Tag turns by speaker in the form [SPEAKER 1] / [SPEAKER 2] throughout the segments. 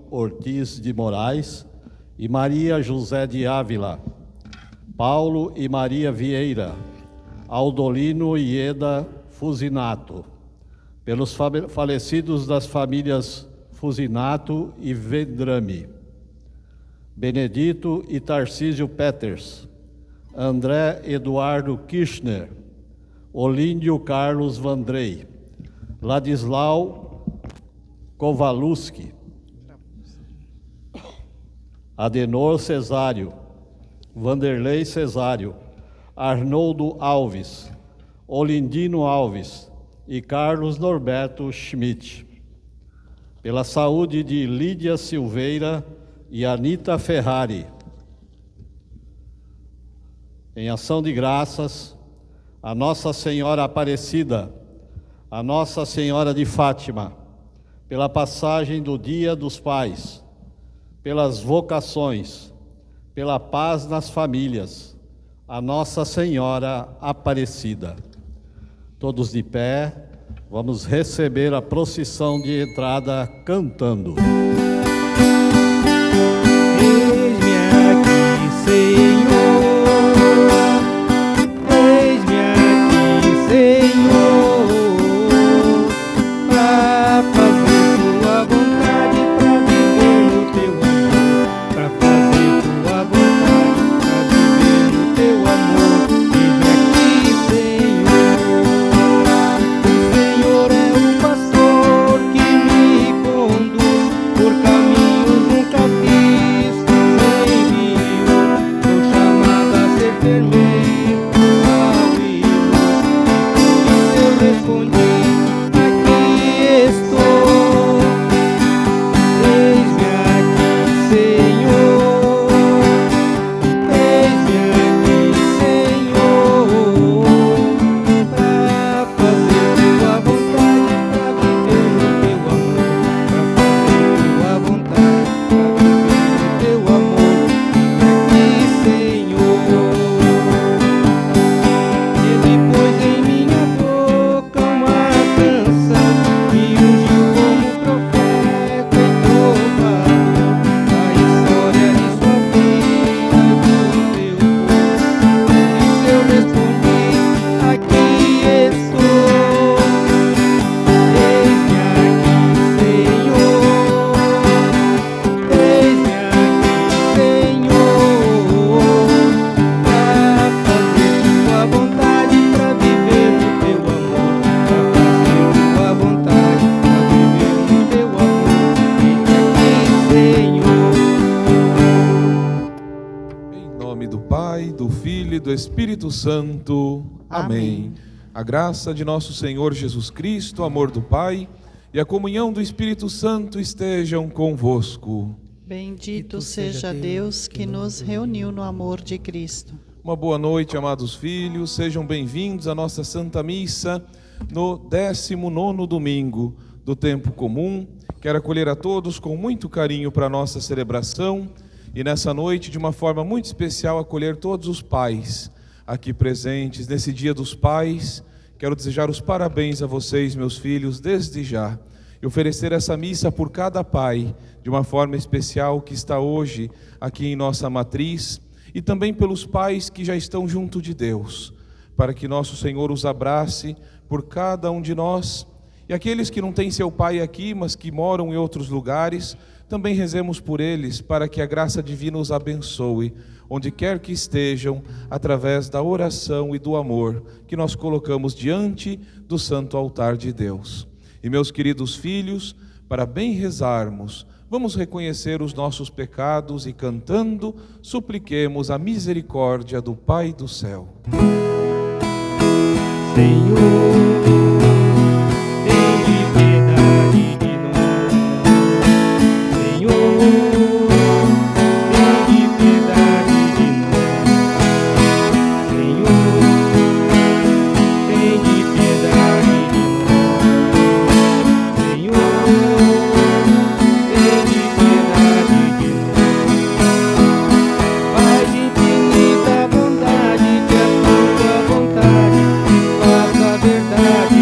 [SPEAKER 1] Ortiz de Moraes e Maria José de Ávila, Paulo e Maria Vieira, Aldolino e Eda Fusinato, pelos falecidos das famílias Fusinato e Vedrame, Benedito e Tarcísio Peters, André Eduardo Kirchner, Olíndio Carlos Vandrei, Ladislau Kowaluski, Adenor Cesário, Vanderlei Cesário, Arnoldo Alves, Olindino Alves e Carlos Norberto Schmidt. Pela saúde de Lídia Silveira e Anita Ferrari. Em ação de graças, a Nossa Senhora Aparecida, a Nossa Senhora de Fátima, pela passagem do Dia dos Pais, pelas vocações, pela paz nas famílias, a Nossa Senhora Aparecida. Todos de pé, vamos receber a procissão de entrada cantando.
[SPEAKER 2] Eis-me aqui, Senhor, eis-me aqui, Senhor, para fazer tua vontade, para viver no teu amor, para fazer tua vontade, para viver no teu amor. Eis-me aqui, Senhor, o Senhor é o pastor que me conduz por caminhos nunca vistos em Rio. Sou chamado a ser fermento, sal e luz, e por isso eu respondi: aqui estou. Eis-me aqui, Senhor, eis-me aqui, Senhor, para fazer tua vontade, para viver no teu amor, para fazer tua vontade, para viver no teu amor. Eis-me aqui, Senhor. Ele pôs em minha boca uma canção, me ungiu como profeta e trovador, a história de sua vida, do teu povo. Por isso eu respondi: aqui estou. Eis-me aqui, Senhor, eis-me aqui, Senhor, para fazer tua vontade, para viver no teu amor, para fazer tua vontade, para viver no teu amor. Eis-me aqui, Senhor.
[SPEAKER 3] Em nome do Pai, do Filho e do Espírito Santo. Amém. A graça de nosso Senhor Jesus Cristo, o amor do Pai e a comunhão do Espírito Santo estejam convosco.
[SPEAKER 4] Bendito seja Deus que nos reuniu no amor de Cristo.
[SPEAKER 3] Uma boa noite, amados filhos. Sejam bem-vindos à nossa Santa Missa no 19º domingo do tempo comum. Quero acolher a todos com muito carinho para a nossa celebração e nessa noite, de uma forma muito especial, acolher todos os pais aqui presentes. Nesse Dia dos Pais, quero desejar os parabéns a vocês, meus filhos, desde já, e oferecer essa missa por cada pai, de uma forma especial, que está hoje aqui em nossa matriz, e também pelos pais que já estão junto de Deus, para que nosso Senhor os abrace por cada um de nós, e aqueles que não têm seu pai aqui, mas que moram em outros lugares, também rezemos por eles, para que a graça divina os abençoe, onde quer que estejam, através da oração e do amor que nós colocamos diante do santo altar de Deus. E meus queridos filhos, para bem rezarmos, vamos reconhecer os nossos pecados e cantando, supliquemos a misericórdia do Pai do céu.
[SPEAKER 2] Senhor, tem piedade de nós. Senhor, tem piedade de nós. Senhor, tem piedade de nós. Senhor, tem piedade de nós. Pai de infinita bondade, que a tua vontade se faça verdade.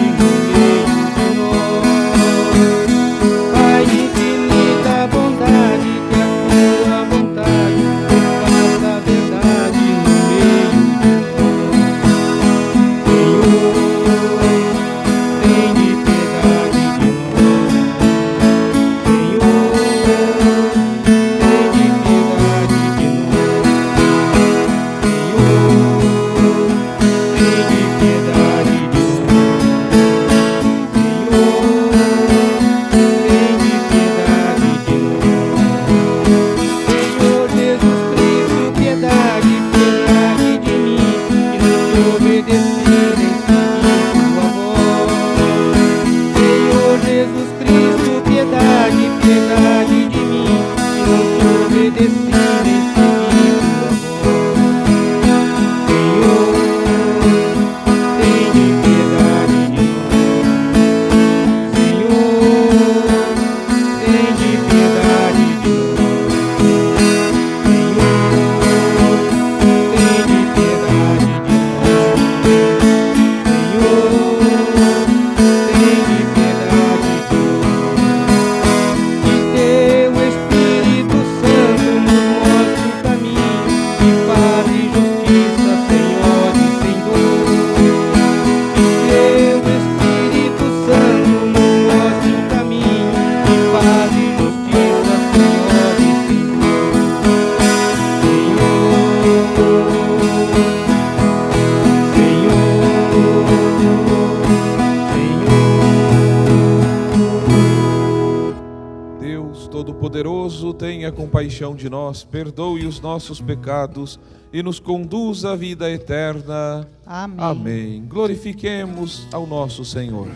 [SPEAKER 3] Deus Todo-Poderoso, tenha compaixão de nós, perdoe os nossos pecados e nos conduza à vida eterna.
[SPEAKER 4] Amém.
[SPEAKER 3] Amém. Glorifiquemos ao nosso Senhor.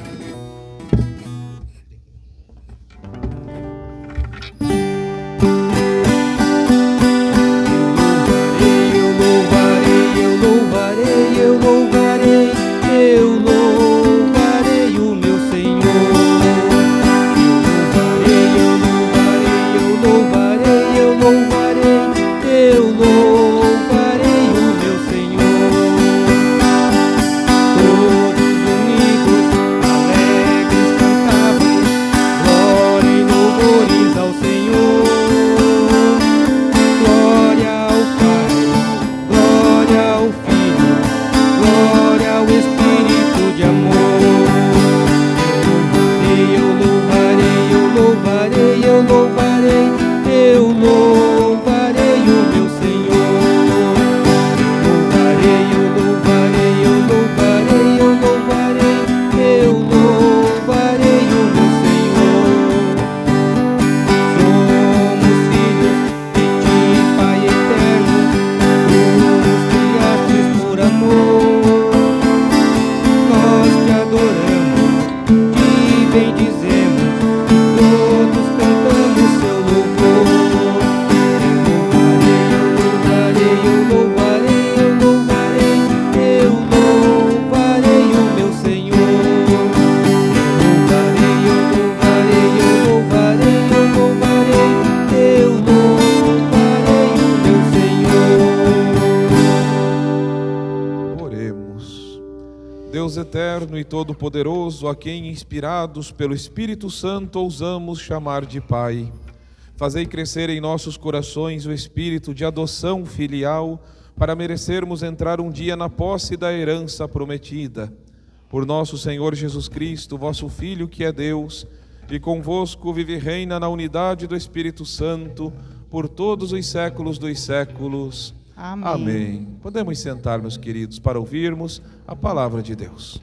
[SPEAKER 3] Eterno e Todo-Poderoso, a quem, inspirados pelo Espírito Santo, ousamos chamar de Pai. Fazei crescer em nossos corações o espírito de adoção filial, para merecermos entrar um dia na posse da herança prometida. Por nosso Senhor Jesus Cristo, vosso Filho, que é Deus, e convosco vive e reina na unidade do Espírito Santo, por todos os séculos dos séculos.
[SPEAKER 4] Amém.
[SPEAKER 3] Amém. Podemos sentar, meus queridos, para ouvirmos a palavra de Deus.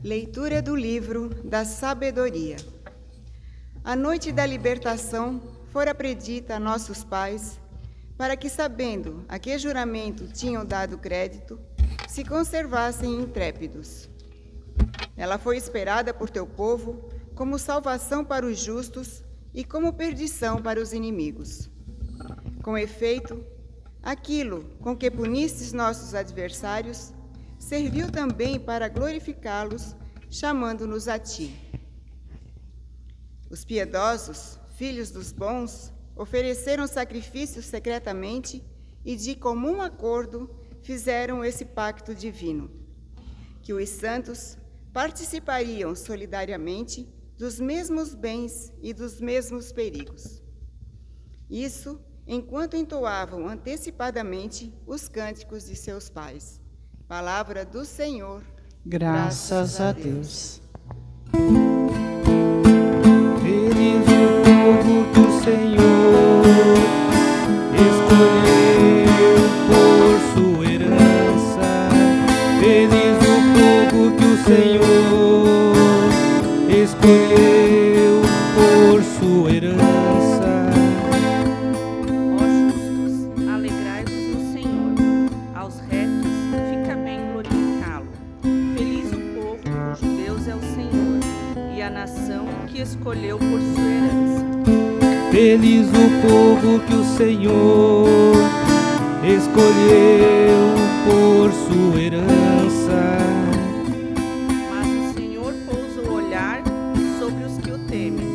[SPEAKER 5] Leitura do livro da sabedoria. A noite da libertação fora predita a nossos pais, para que, sabendo a que juramento tinham dado crédito, se conservassem intrépidos. Ela foi esperada por teu povo como salvação para os justos e como perdição para os inimigos. Com efeito, aquilo com que punistes nossos adversários serviu também para glorificá-los, chamando-nos a ti. Os piedosos, filhos dos bons, ofereceram sacrifícios secretamente e de comum acordo fizeram esse pacto divino, que os santos participariam solidariamente dos mesmos bens e dos mesmos perigos. Isso enquanto entoavam antecipadamente os cânticos de seus pais. Palavra do Senhor.
[SPEAKER 4] Graças a Deus.
[SPEAKER 2] Feliz o povo que o Senhor escolheu por sua herança. Feliz o povo que o Senhor escolheu por sua herança.
[SPEAKER 6] Ó justos, alegrai-vos no Senhor. Aos retos fica bem glorificá-lo. Feliz o povo cujo Deus é o Senhor, e a nação que escolheu por sua herança.
[SPEAKER 2] Feliz o povo que o Senhor escolheu por sua herança.
[SPEAKER 6] Mas o Senhor pousa o olhar sobre os que o temem,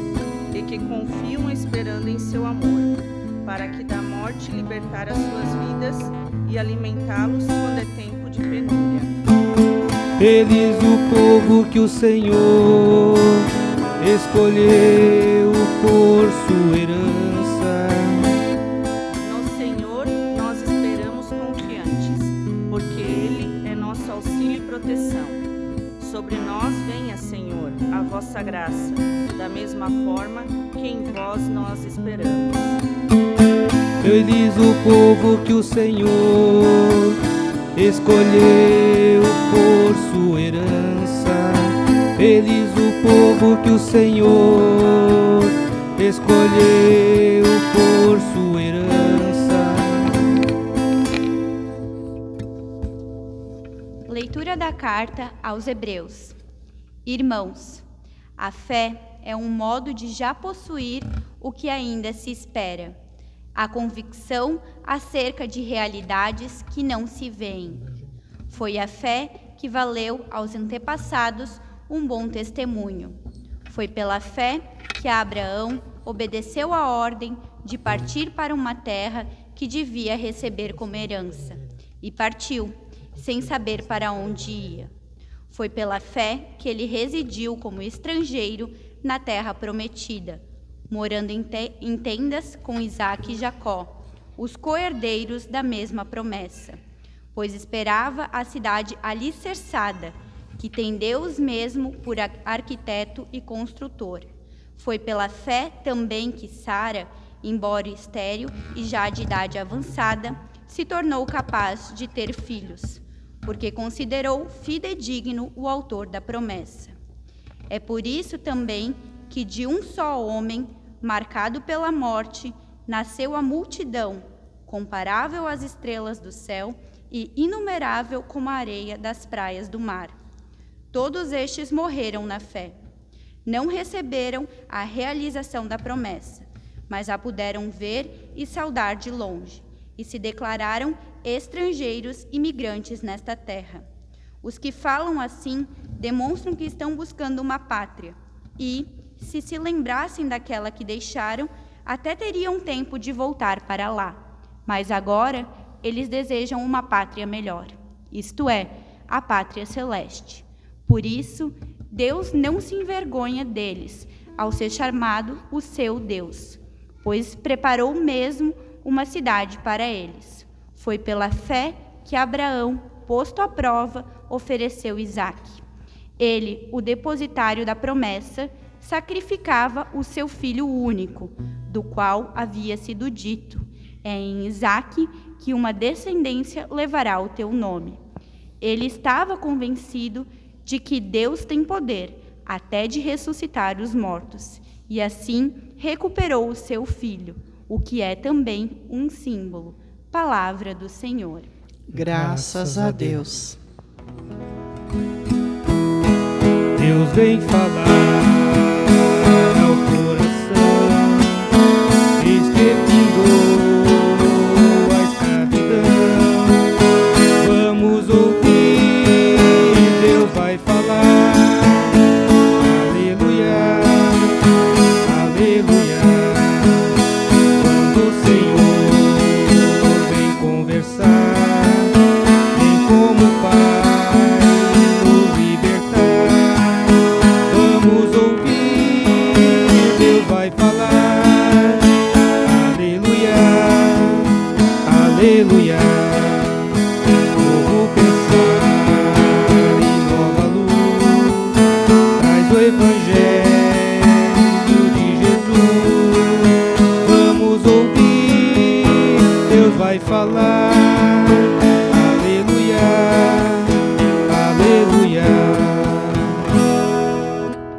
[SPEAKER 6] e que confiam esperando em seu amor, para que da morte libertar as suas vidas e alimentá-los quando é tempo de penúria.
[SPEAKER 2] Feliz o povo que o Senhor escolheu por sua herança.
[SPEAKER 6] No Senhor nós esperamos confiantes, porque Ele é nosso auxílio e proteção. Sobre nós venha, Senhor, a vossa graça, da mesma forma que em vós nós esperamos.
[SPEAKER 2] Feliz o povo que o Senhor escolheu por povo que o Senhor escolheu por sua herança.
[SPEAKER 7] Leitura da carta aos Hebreus. Irmãos, a fé é um modo de já possuir o que ainda se espera, a convicção acerca de realidades que não se veem. Foi a fé que valeu aos antepassados um bom testemunho. Foi pela fé que Abraão obedeceu a ordem de partir para uma terra que devia receber como herança, e partiu, sem saber para onde ia. Foi pela fé que ele residiu como estrangeiro na terra prometida, morando em tendas com Isaque e Jacó, os co-herdeiros da mesma promessa, pois esperava a cidade alicerçada, que tem Deus mesmo por arquiteto e construtor. Foi pela fé também que Sara, embora estéril e já de idade avançada, se tornou capaz de ter filhos, porque considerou fidedigno o autor da promessa. É por isso também que de um só homem, marcado pela morte, nasceu a multidão, comparável às estrelas do céu e inumerável como a areia das praias do mar. Todos estes morreram na fé. Não receberam a realização da promessa, mas a puderam ver e saudar de longe, e se declararam estrangeiros e migrantes nesta terra. Os que falam assim demonstram que estão buscando uma pátria, e, se lembrassem daquela que deixaram, até teriam tempo de voltar para lá. Mas agora eles desejam uma pátria melhor, isto é, a pátria celeste. Por isso, Deus não se envergonha deles, ao ser chamado o seu Deus, pois preparou mesmo uma cidade para eles. Foi pela fé que Abraão, posto à prova, ofereceu Isaque. Ele, o depositário da promessa, sacrificava o seu filho único, do qual havia sido dito: é em Isaque que uma descendência levará o teu nome. Ele estava convencido de que Deus tem poder até de ressuscitar os mortos, e assim recuperou o seu filho, o que é também um símbolo. Palavra do Senhor.
[SPEAKER 4] Graças a Deus.
[SPEAKER 2] Deus vem falar ao coração, eis que findou a escravidão. Vamos ouvir, Deus vai falar. Aleluia, aleluia. Quando o Senhor vem conversar, vem como Pai nos libertar. Vamos ouvir, Deus vai falar. Aleluia, aleluia. Vou pensar em nova luz, traz o Evangelho de Jesus. Vamos ouvir, Deus vai falar. Aleluia, aleluia.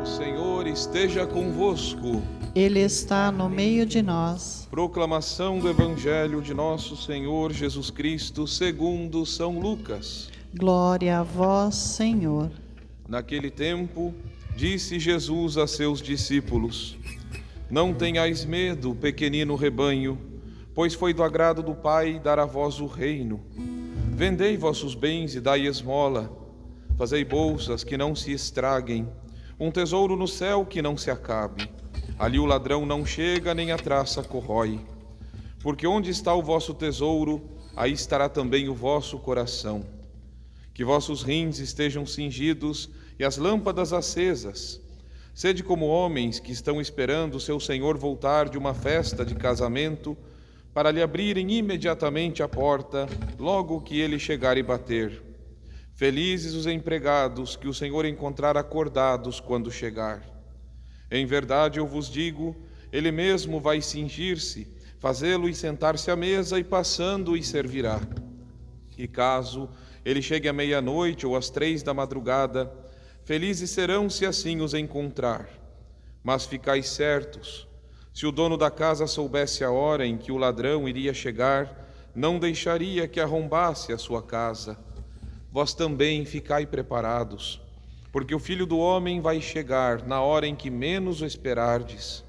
[SPEAKER 3] O Senhor esteja convosco.
[SPEAKER 4] Ele está no meio de nós.
[SPEAKER 3] Proclamação do Evangelho de nosso Senhor Jesus Cristo segundo São Lucas.
[SPEAKER 4] Glória a vós, Senhor.
[SPEAKER 3] Naquele tempo, disse Jesus a seus discípulos: não tenhais medo, pequenino rebanho, pois foi do agrado do Pai dar a vós o reino. Vendei vossos bens e dai esmola. Fazei bolsas que não se estraguem, um tesouro no céu que não se acabe. Ali o ladrão não chega, nem a traça corrói. Porque onde está o vosso tesouro, aí estará também o vosso coração. Que vossos rins estejam cingidos e as lâmpadas acesas. Sede como homens que estão esperando seu senhor voltar de uma festa de casamento, para lhe abrirem imediatamente a porta, logo que ele chegar e bater. Felizes os empregados que o Senhor encontrar acordados quando chegar. Em verdade eu vos digo, ele mesmo vai cingir-se, fazê-lo e sentar-se à mesa, e passando os servirá. E caso ele chegue à meia-noite ou às 3 da madrugada, Felizes serão se assim os encontrar. Mas ficai certos, se o dono da casa soubesse a hora em que o ladrão iria chegar, não deixaria que arrombasse a sua casa. Vós também ficai preparados, porque o Filho do Homem vai chegar na hora em que menos o esperardes.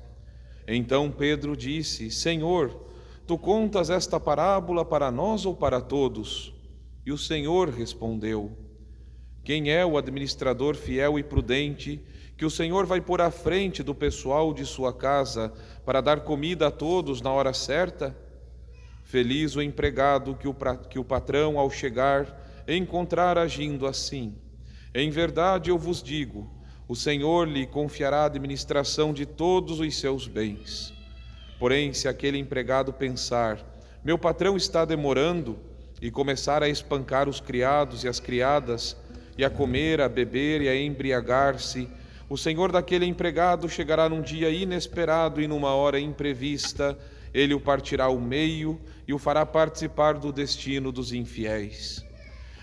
[SPEAKER 3] Então Pedro disse: Senhor, tu contas esta parábola para nós ou para todos? E o Senhor respondeu: Quem é o administrador fiel e prudente que o Senhor vai pôr à frente do pessoal de sua casa para dar comida a todos na hora certa? Feliz o empregado que o patrão, ao chegar, encontrar agindo assim. Em verdade eu vos digo, o Senhor lhe confiará a administração de todos os seus bens. Porém, se aquele empregado pensar: meu patrão está demorando, e começar a espancar os criados e as criadas, e a comer, a beber e a embriagar-se, o senhor daquele empregado chegará num dia inesperado e numa hora imprevista, ele o partirá ao meio e o fará participar do destino dos infiéis.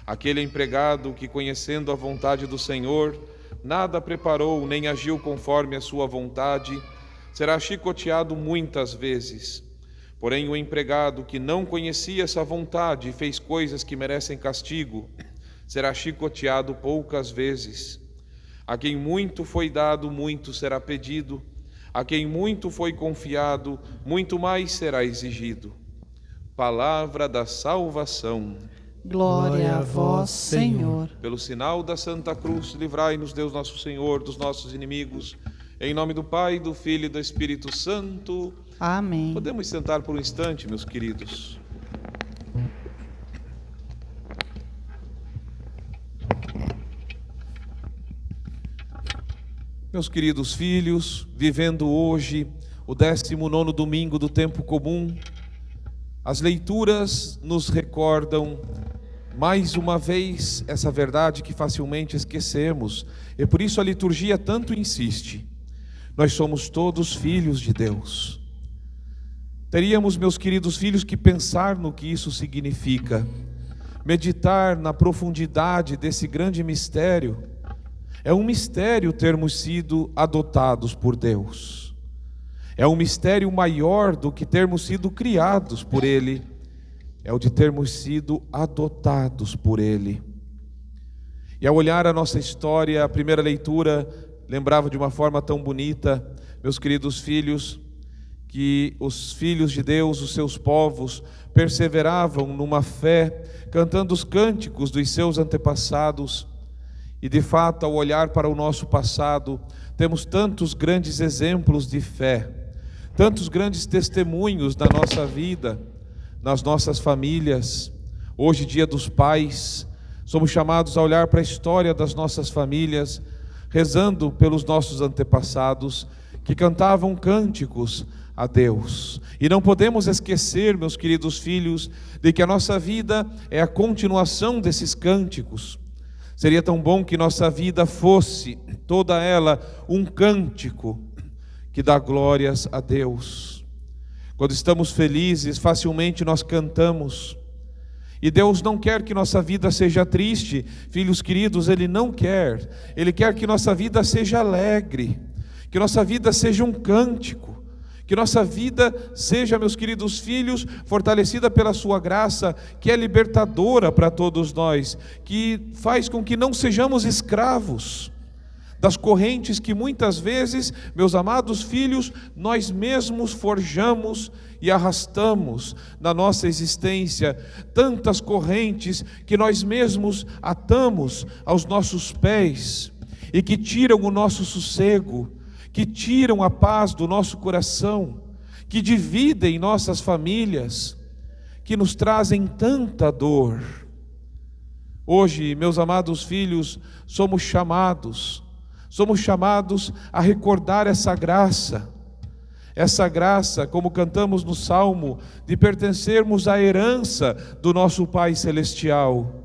[SPEAKER 3] Aquele empregado que, conhecendo a vontade do Senhor, nada preparou nem agiu conforme a sua vontade, será chicoteado muitas vezes. Porém, o empregado que não conhecia essa vontade e fez coisas que merecem castigo, será chicoteado poucas vezes. A quem muito foi dado, muito será pedido. A quem muito foi confiado, muito mais será exigido. Palavra da salvação.
[SPEAKER 4] Glória a vós, Senhor.
[SPEAKER 3] Pelo sinal da Santa Cruz, livrai-nos, Deus nosso Senhor, dos nossos inimigos. Em nome do Pai, do Filho e do Espírito Santo.
[SPEAKER 4] Amém.
[SPEAKER 3] Podemos sentar por um instante, meus queridos. Meus queridos filhos, vivendo hoje o 19º domingo do tempo comum, as leituras nos recordam mais uma vez essa verdade que facilmente esquecemos, e por isso a liturgia tanto insiste. Nós somos todos filhos de Deus. Teríamos, meus queridos filhos, que pensar no que isso significa, meditar na profundidade desse grande mistério. É um mistério termos sido adotados por Deus. É um mistério maior do que termos sido criados por Ele. É o de termos sido adotados por Ele. E ao olhar a nossa história, a primeira leitura lembrava de uma forma tão bonita, meus queridos filhos, que os filhos de Deus, os seus povos, perseveravam numa fé, cantando os cânticos dos seus antepassados. E de fato, ao olhar para o nosso passado, temos tantos grandes exemplos de fé, tantos grandes testemunhos da nossa vida, nas nossas famílias. Hoje, dia dos pais, somos chamados a olhar para a história das nossas famílias, rezando pelos nossos antepassados, que cantavam cânticos a Deus. E não podemos esquecer, meus queridos filhos, de que a nossa vida é a continuação desses cânticos. Seria tão bom que nossa vida fosse, toda ela, um cântico que dá glórias a Deus. Quando estamos felizes, facilmente nós cantamos. E Deus não quer que nossa vida seja triste, filhos queridos, Ele não quer. Ele quer que nossa vida seja alegre, que nossa vida seja um cântico, que nossa vida seja, meus queridos filhos, fortalecida pela sua graça, que é libertadora para todos nós, que faz com que não sejamos escravos das correntes que muitas vezes, meus amados filhos, nós mesmos forjamos e arrastamos na nossa existência, tantas correntes que nós mesmos atamos aos nossos pés e que tiram o nosso sossego, que tiram a paz do nosso coração, que dividem nossas famílias, que nos trazem tanta dor. Hoje, meus amados filhos, somos chamados a recordar essa graça, como cantamos no Salmo, de pertencermos à herança do nosso Pai Celestial.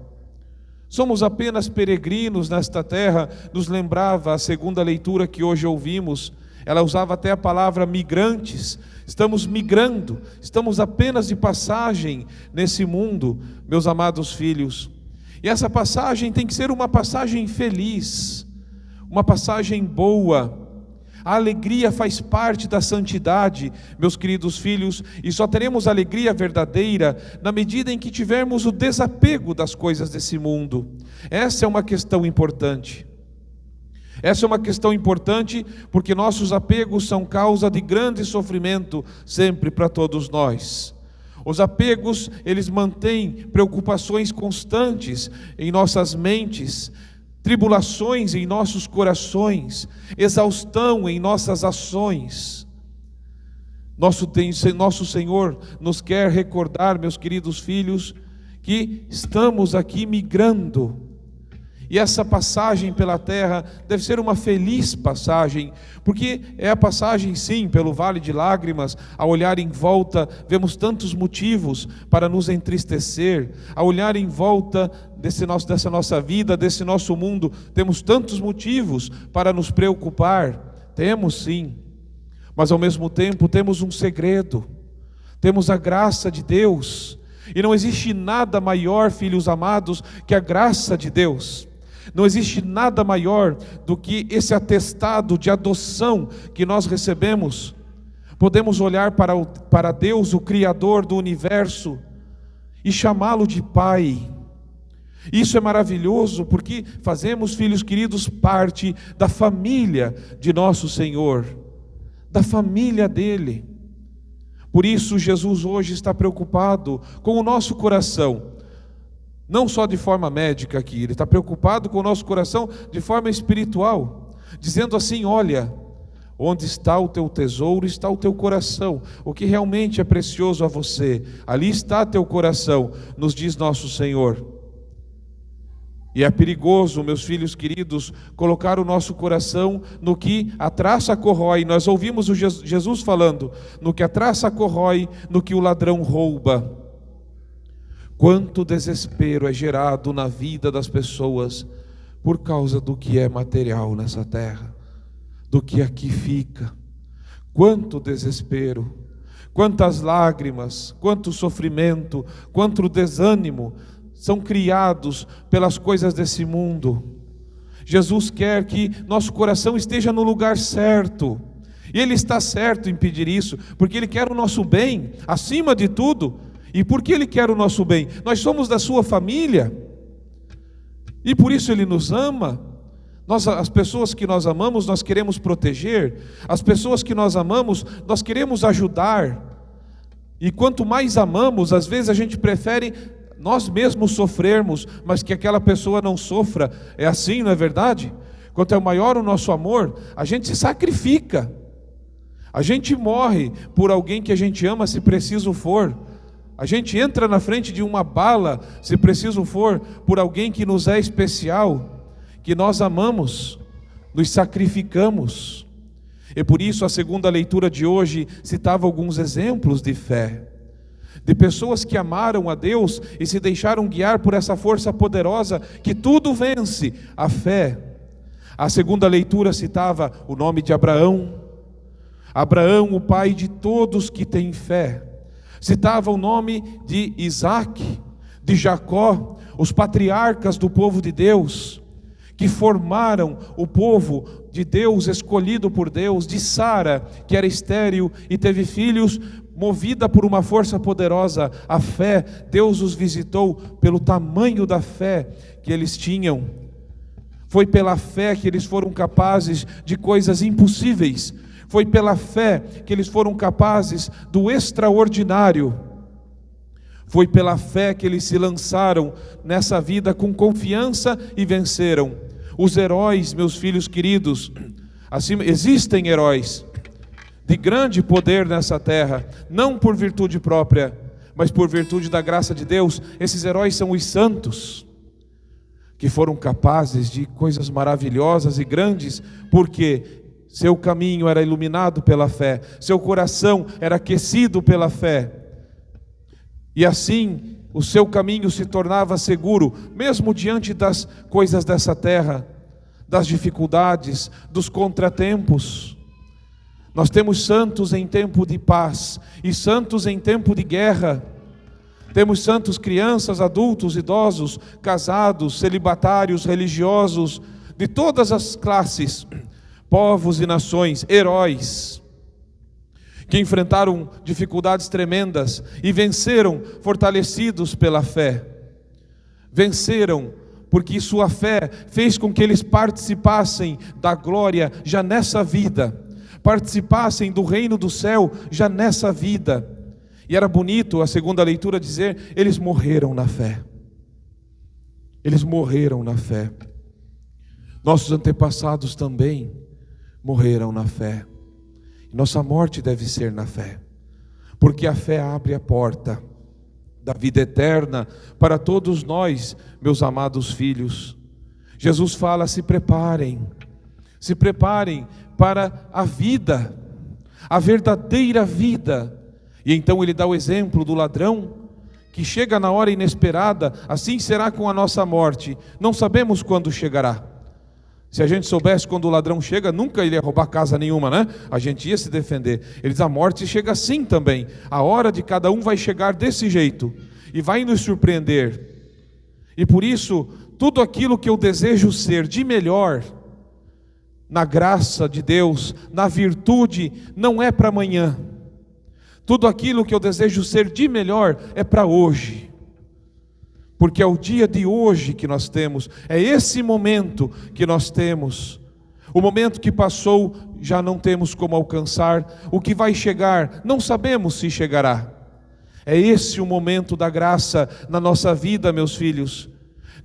[SPEAKER 3] Somos apenas peregrinos nesta terra, nos lembrava a segunda leitura que hoje ouvimos. Ela usava até a palavra migrantes. Estamos migrando, estamos apenas de passagem nesse mundo, meus amados filhos. E essa passagem tem que ser uma passagem feliz, uma passagem boa. A alegria faz parte da santidade, meus queridos filhos, e só teremos alegria verdadeira na medida em que tivermos o desapego das coisas desse mundo. Essa é uma questão importante. Essa é uma questão importante porque nossos apegos são causa de grande sofrimento sempre para todos nós. Os apegos, eles mantêm preocupações constantes em nossas mentes, tribulações em nossos corações, exaustão em nossas ações. Nosso Senhor nos quer recordar, meus queridos filhos, que estamos aqui migrando. E essa passagem pela terra deve ser uma feliz passagem, porque é a passagem, sim, pelo vale de lágrimas. Ao olhar em volta, vemos tantos motivos para nos entristecer. Ao olhar em volta dessa nossa vida, desse nosso mundo, temos tantos motivos para nos preocupar. Temos, sim, mas ao mesmo tempo temos um segredo. Temos a graça de Deus, e não existe nada maior, filhos amados, que a graça de Deus. Não existe nada maior do que esse atestado de adoção que nós recebemos. Podemos olhar para Deus, o Criador do universo, e chamá-lo de Pai. Isso é maravilhoso porque fazemos, filhos queridos, parte da família de nosso Senhor, da família dele. Por isso Jesus hoje está preocupado com o nosso coração. Não só de forma médica aqui, Ele está preocupado com o nosso coração de forma espiritual, dizendo assim: olha, onde está o teu tesouro, está o teu coração. O que realmente é precioso a você, ali está teu coração, nos diz nosso Senhor. E é perigoso, meus filhos queridos, colocar o nosso coração no que a traça corrói. Nós ouvimos o Jesus falando, no que a traça corrói, no que o ladrão rouba. Quanto desespero é gerado na vida das pessoas por causa do que é material nessa terra, do que aqui fica. Quanto desespero, quantas lágrimas, quanto sofrimento, quanto desânimo são criados pelas coisas desse mundo. Jesus quer que nosso coração esteja no lugar certo, e Ele está certo em pedir isso, porque Ele quer o nosso bem, acima de tudo. E por que Ele quer o nosso bem? Nós somos da sua família, e por isso Ele nos ama. As pessoas que nós amamos, nós queremos proteger. As pessoas que nós amamos, nós queremos ajudar. E quanto mais amamos, às vezes a gente prefere nós mesmos sofrermos, mas que aquela pessoa não sofra. É assim, não é verdade? Quanto é maior o nosso amor, a gente se sacrifica. A gente morre por alguém que a gente ama, se preciso for. A gente entra na frente de uma bala, se preciso for, por alguém que nos é especial, que nós amamos, nos sacrificamos. E por isso a segunda leitura de hoje citava alguns exemplos de fé, de pessoas que amaram a Deus e se deixaram guiar por essa força poderosa que tudo vence, a fé. A segunda leitura citava o nome de Abraão, o pai de todos que têm fé. Citava o nome de Isaac, de Jacó, os patriarcas do povo de Deus, que formaram o povo de Deus, escolhido por Deus, de Sara, que era estéril e teve filhos, movida por uma força poderosa, a fé. Deus os visitou pelo tamanho da fé que eles tinham. Foi pela fé que eles foram capazes de coisas impossíveis. Foi pela fé que eles foram capazes do extraordinário. Foi pela fé que eles se lançaram nessa vida com confiança e venceram. Os heróis, meus filhos queridos, assim, existem heróis de grande poder nessa terra, não por virtude própria, mas por virtude da graça de Deus. Esses heróis são os santos, que foram capazes de coisas maravilhosas e grandes, porque seu caminho era iluminado pela fé, seu coração era aquecido pela fé, e assim o seu caminho se tornava seguro, mesmo diante das coisas dessa terra, das dificuldades, dos contratempos. Nós temos santos em tempo de paz e santos em tempo de guerra. Temos santos crianças, adultos, idosos, casados, celibatários, religiosos, de todas as classes, povos e nações, heróis, que enfrentaram dificuldades tremendas e venceram fortalecidos pela fé. Venceram porque sua fé fez com que eles participassem da glória já nessa vida, participassem do reino do céu já nessa vida. E era bonito a segunda leitura dizer, eles morreram na fé. Eles morreram na fé. Nossos antepassados também morreram na fé. Nossa morte deve ser na fé, porque a fé abre a porta da vida eterna para todos nós, meus amados filhos. Jesus fala, se preparem para a vida, a verdadeira vida. E então ele dá o exemplo do ladrão, que chega na hora inesperada, assim será com a nossa morte, não sabemos quando chegará. Se a gente soubesse quando o ladrão chega, nunca ele ia roubar casa nenhuma, né? A gente ia se defender. Ele diz, a morte chega assim também. A hora de cada um vai chegar desse jeito. E vai nos surpreender. E por isso, tudo aquilo que eu desejo ser de melhor, na graça de Deus, na virtude, não é para amanhã. Tudo aquilo que eu desejo ser de melhor é para hoje. Porque é o dia de hoje que nós temos, é esse momento que nós temos. O momento que passou já não temos como alcançar, o que vai chegar não sabemos se chegará. É esse o momento da graça na nossa vida, meus filhos.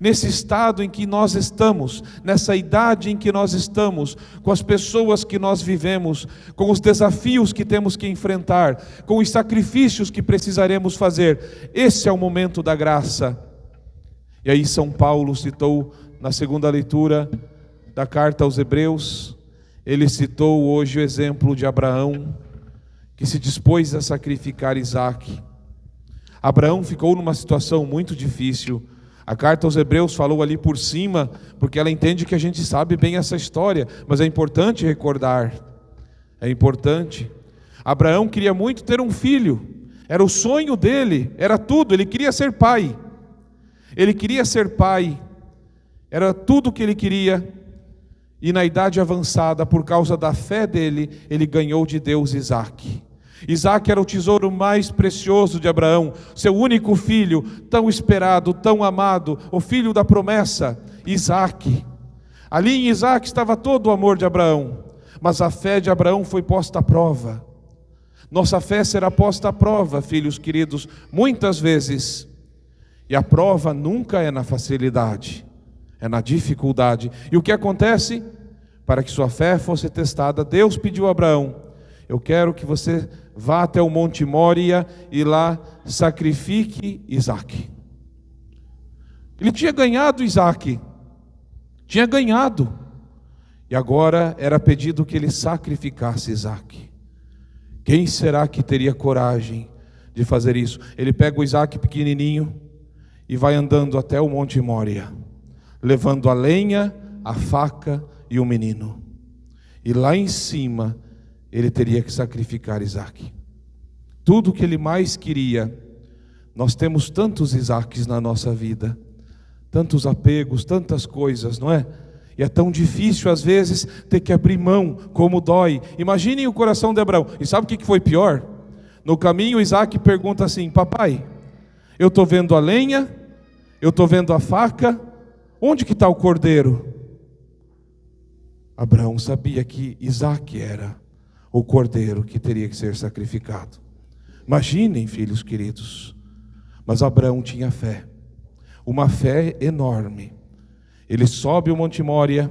[SPEAKER 3] Nesse estado em que nós estamos, nessa idade em que nós estamos, com as pessoas que nós vivemos, com os desafios que temos que enfrentar, com os sacrifícios que precisaremos fazer, esse é o momento da graça. E aí São Paulo citou na segunda leitura da carta aos Hebreus, ele citou hoje o exemplo de Abraão, que se dispôs a sacrificar Isaque. Abraão ficou numa situação muito difícil. A carta aos Hebreus falou ali por cima, porque ela entende que a gente sabe bem essa história, mas é importante recordar. É importante. Abraão queria muito ter um filho, era o sonho dele, era tudo, ele queria ser pai. Ele queria ser pai, era tudo o que ele queria, e na idade avançada, por causa da fé dele, ele ganhou de Deus Isaque. Isaque era o tesouro mais precioso de Abraão, seu único filho, tão esperado, tão amado, o filho da promessa, Isaque. Ali em Isaque estava todo o amor de Abraão, mas a fé de Abraão foi posta à prova. Nossa fé será posta à prova, filhos queridos, muitas vezes. E a prova nunca é na facilidade, é na dificuldade. E o que acontece? Para que sua fé fosse testada, Deus pediu a Abraão, eu quero que você vá até o Monte Mória e lá sacrifique Isaque. Ele tinha ganhado Isaque, tinha ganhado, e agora era pedido que ele sacrificasse Isaque. Quem será que teria coragem de fazer isso? Ele pega o Isaque pequenininho e vai andando até o Monte Mória, levando a lenha, a faca e o menino. E lá em cima, ele teria que sacrificar Isaque. Tudo o que ele mais queria. Nós temos tantos Isaques na nossa vida, tantos apegos, tantas coisas, não é? E é tão difícil às vezes ter que abrir mão, como dói. Imaginem o coração de Abraão. E sabe o que foi pior? No caminho, Isaque pergunta assim, papai, eu estou vendo a lenha, eu estou vendo a faca, onde que está o cordeiro? Abraão sabia que Isaque era o cordeiro que teria que ser sacrificado. Imaginem, filhos queridos, mas Abraão tinha fé, uma fé enorme. Ele sobe o Monte Mória,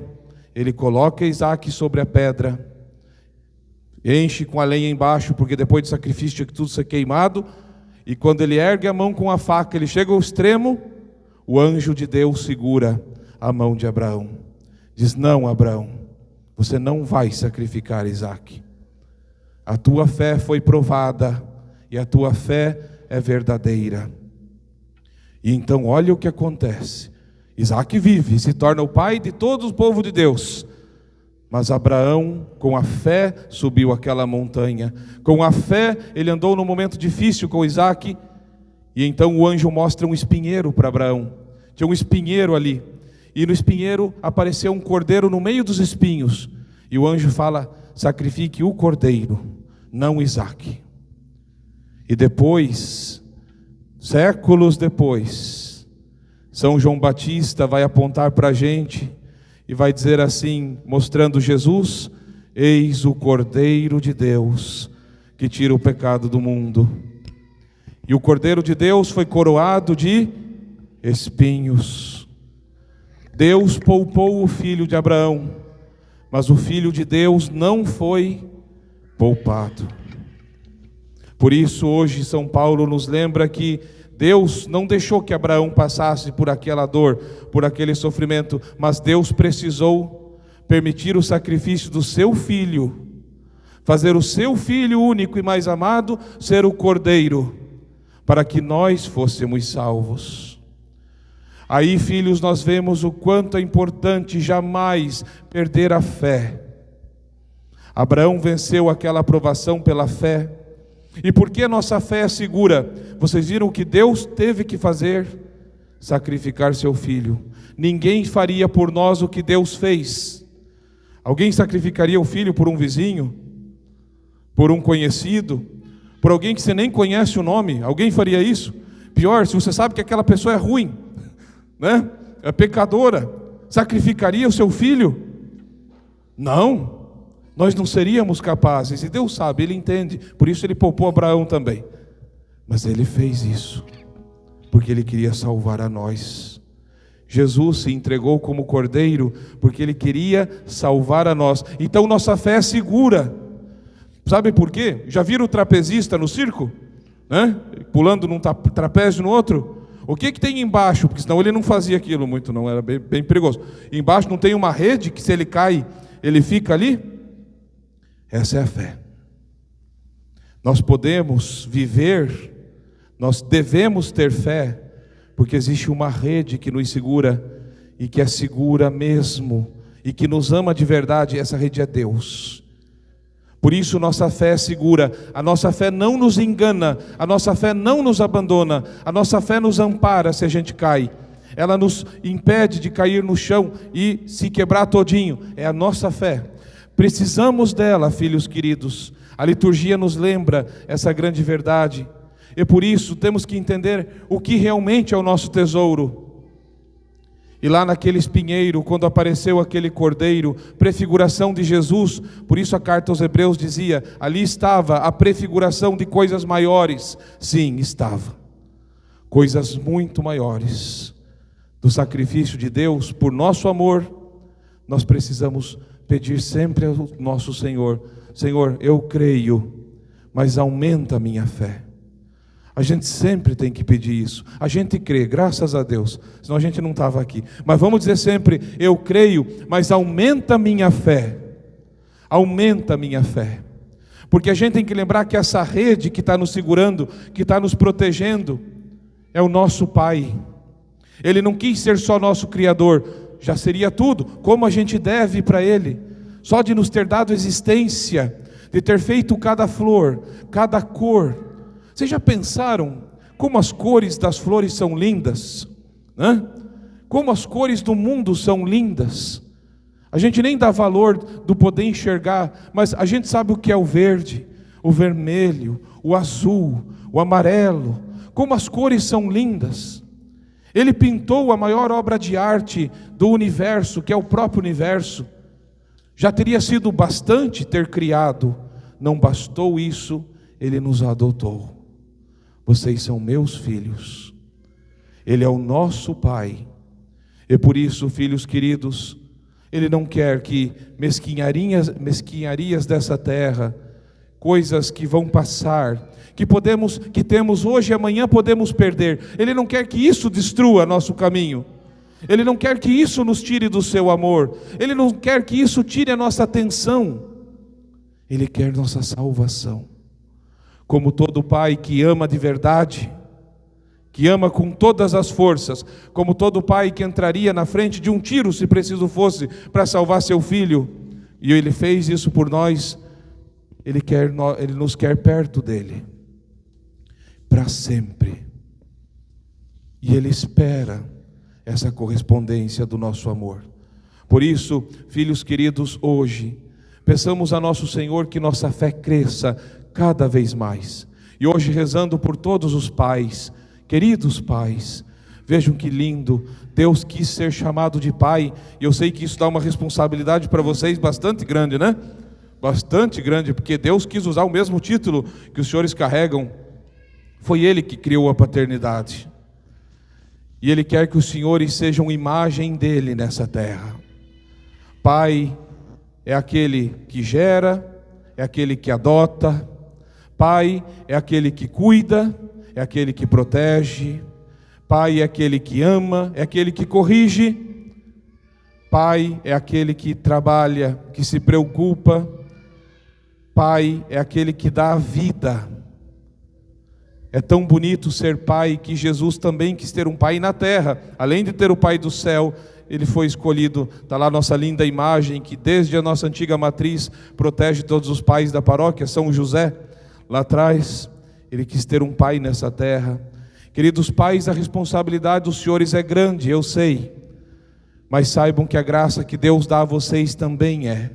[SPEAKER 3] ele coloca Isaque sobre a pedra, enche com a lenha embaixo, porque depois do sacrifício tinha que tudo ser queimado, e quando ele ergue a mão com a faca, ele chega ao extremo, o anjo de Deus segura a mão de Abraão. Diz, não, Abraão, você não vai sacrificar Isaque. A tua fé foi provada, e a tua fé é verdadeira. E então olha o que acontece. Isaque vive e se torna o pai de todo o povo de Deus. Mas Abraão, com a fé, subiu aquela montanha. Com a fé, ele andou num momento difícil com Isaque. E então o anjo mostra um espinheiro para Abraão. Tinha um espinheiro ali. e no espinheiro apareceu um cordeiro no meio dos espinhos. E o anjo fala: sacrifique o cordeiro, não Isaque. E depois, séculos depois, São João Batista vai apontar para a gente e vai dizer assim, mostrando Jesus: eis o Cordeiro de Deus que tira o pecado do mundo. E o Cordeiro de Deus foi coroado de espinhos. Deus poupou o filho de Abraão, mas o filho de Deus não foi poupado. Por isso hoje São Paulo nos lembra que Deus não deixou que Abraão passasse por aquela dor, por aquele sofrimento, mas Deus precisou permitir o sacrifício do seu filho, fazer o seu filho único e mais amado ser o Cordeiro, para que nós fôssemos salvos. Aí, filhos, nós vemos o quanto é importante jamais perder a fé. Abraão venceu aquela provação pela fé. E por que nossa fé é segura? Vocês viram o que Deus teve que fazer? Sacrificar seu filho. Ninguém faria por nós o que Deus fez. Alguém sacrificaria o filho por um vizinho? Por um conhecido? Por alguém que você nem conhece o nome? Alguém faria isso? Pior, se você sabe que aquela pessoa é ruim, né? É pecadora, sacrificaria o seu filho? Não. Nós não seríamos capazes, e Deus sabe, Ele entende, por isso Ele poupou Abraão também. Mas Ele fez isso, porque Ele queria salvar a nós. Jesus se entregou como cordeiro, porque Ele queria salvar a nós. Então nossa fé é segura. Sabe por quê? Já viram o trapezista no circo? Né? Pulando num trapézio no outro? O que tem embaixo? Porque senão ele não fazia aquilo muito, não, era bem perigoso. Embaixo não tem uma rede que se ele cai, ele fica ali? Essa é a fé. Nós podemos viver, nós devemos ter fé, porque existe uma rede que nos segura, e que é segura mesmo, e que nos ama de verdade. Essa rede é Deus. Por isso nossa fé é segura, a nossa fé não nos engana, a nossa fé não nos abandona, a nossa fé nos ampara se a gente cai. Ela nos impede de cair no chão e se quebrar todinho. É a nossa fé. Precisamos dela, filhos queridos. A liturgia nos lembra essa grande verdade. E por isso temos que entender o que realmente é o nosso tesouro. E lá naquele espinheiro, quando apareceu aquele cordeiro, prefiguração de Jesus, por isso a carta aos Hebreus dizia, ali estava a prefiguração de coisas maiores. Sim, estava. Coisas muito maiores. Do sacrifício de Deus por nosso amor, nós precisamos pedir sempre ao nosso Senhor: Senhor, eu creio, mas aumenta a minha fé. A gente sempre tem que pedir isso. A gente crê, graças a Deus, senão a gente não estava aqui. Mas vamos dizer sempre: eu creio, mas aumenta a minha fé. Aumenta a minha fé. Porque a gente tem que lembrar que essa rede que está nos segurando, que está nos protegendo, é o nosso Pai. Ele não quis ser só nosso Criador, já seria tudo, como a gente deve para Ele. Só de nos ter dado existência, de ter feito cada flor, cada cor. Vocês já pensaram como as cores das flores são lindas? Né? Como as cores do mundo são lindas? A gente nem dá valor do poder enxergar, mas a gente sabe o que é o verde, o vermelho, o azul, o amarelo. Como as cores são lindas. Ele pintou a maior obra de arte do universo, que é o próprio universo. Já teria sido bastante ter criado. Não bastou isso, Ele nos adotou. Vocês são meus filhos. Ele é o nosso Pai. E por isso, filhos queridos, Ele não quer que mesquinharias dessa terra, coisas que vão passar, que temos hoje e amanhã podemos perder. Ele não quer que isso destrua nosso caminho. Ele não quer que isso nos tire do seu amor. Ele não quer que isso tire a nossa atenção. Ele quer nossa salvação. Como todo pai que ama de verdade, que ama com todas as forças, como todo pai que entraria na frente de um tiro, se preciso fosse, para salvar seu filho, e Ele fez isso por nós. Ele nos quer perto dEle, para sempre. E Ele espera essa correspondência do nosso amor. Por isso, filhos queridos, hoje, peçamos a nosso Senhor que nossa fé cresça cada vez mais. E hoje, rezando por todos os pais, queridos pais, vejam que lindo, Deus quis ser chamado de pai, e eu sei que isso dá uma responsabilidade para vocês bastante grande, né? Bastante grande, porque Deus quis usar o mesmo título que os senhores carregam. Foi Ele que criou a paternidade. E Ele quer que os senhores sejam imagem dEle nessa terra. Pai é aquele que gera, é aquele que adota. Pai é aquele que cuida, é aquele que protege. Pai é aquele que ama, é aquele que corrige. Pai é aquele que trabalha, que se preocupa. Pai é aquele que dá a vida. É tão bonito ser pai que Jesus também quis ter um pai na terra. Além de ter o pai do céu, ele foi escolhido. Está lá a nossa linda imagem que desde a nossa antiga matriz protege todos os pais da paróquia, São José. Lá atrás, ele quis ter um pai nessa terra. Queridos pais, a responsabilidade dos senhores é grande, eu sei. Mas saibam que a graça que Deus dá a vocês também é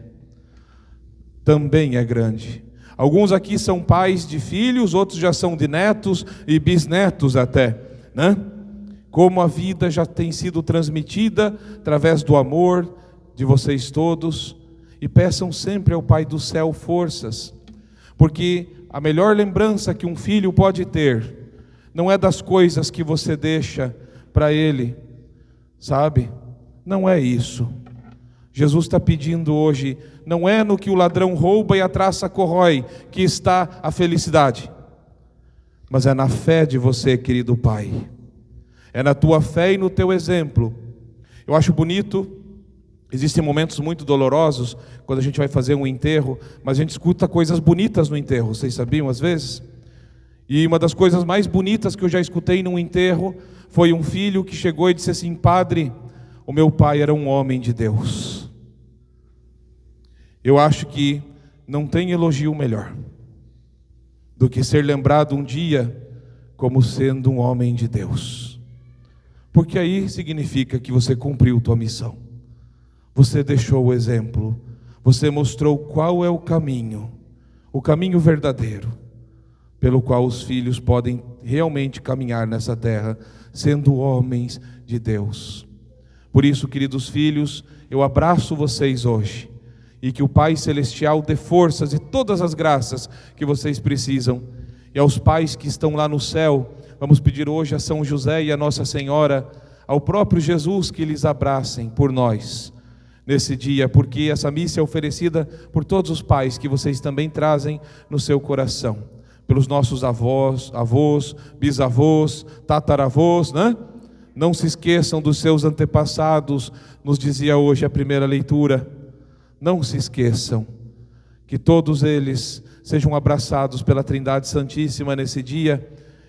[SPEAKER 3] grande. Alguns aqui são pais de filhos, outros já são de netos e bisnetos até, né? Como a vida já tem sido transmitida através do amor de vocês todos. E peçam sempre ao Pai do céu forças, porque a melhor lembrança que um filho pode ter não é das coisas que você deixa para ele, sabe? Não é isso. Jesus está pedindo hoje, não é no que o ladrão rouba e a traça corrói que está a felicidade, mas é na fé de você, querido Pai. É na tua fé e no teu exemplo. Eu acho bonito, existem momentos muito dolorosos quando a gente vai fazer um enterro, mas a gente escuta coisas bonitas no enterro, vocês sabiam às vezes? E uma das coisas mais bonitas que eu já escutei num enterro foi um filho que chegou e disse assim: Padre, o meu pai era um homem de Deus. Eu acho que não tem elogio melhor do que ser lembrado um dia como sendo um homem de Deus. Porque aí significa que você cumpriu tua missão. Você deixou o exemplo. Você mostrou qual é o caminho verdadeiro, pelo qual os filhos podem realmente caminhar nessa terra, sendo homens de Deus. Por isso, queridos filhos, eu abraço vocês hoje, e que o Pai Celestial dê forças e todas as graças que vocês precisam. E aos pais que estão lá no céu, vamos pedir hoje a São José e a Nossa Senhora, ao próprio Jesus, que lhes abracem por nós nesse dia, porque essa missa é oferecida por todos os pais que vocês também trazem no seu coração, pelos nossos avós, bisavós, tataravós, né? Não se esqueçam dos seus antepassados, nos dizia hoje a primeira leitura. Não se esqueçam que todos eles sejam abraçados pela Trindade Santíssima nesse dia,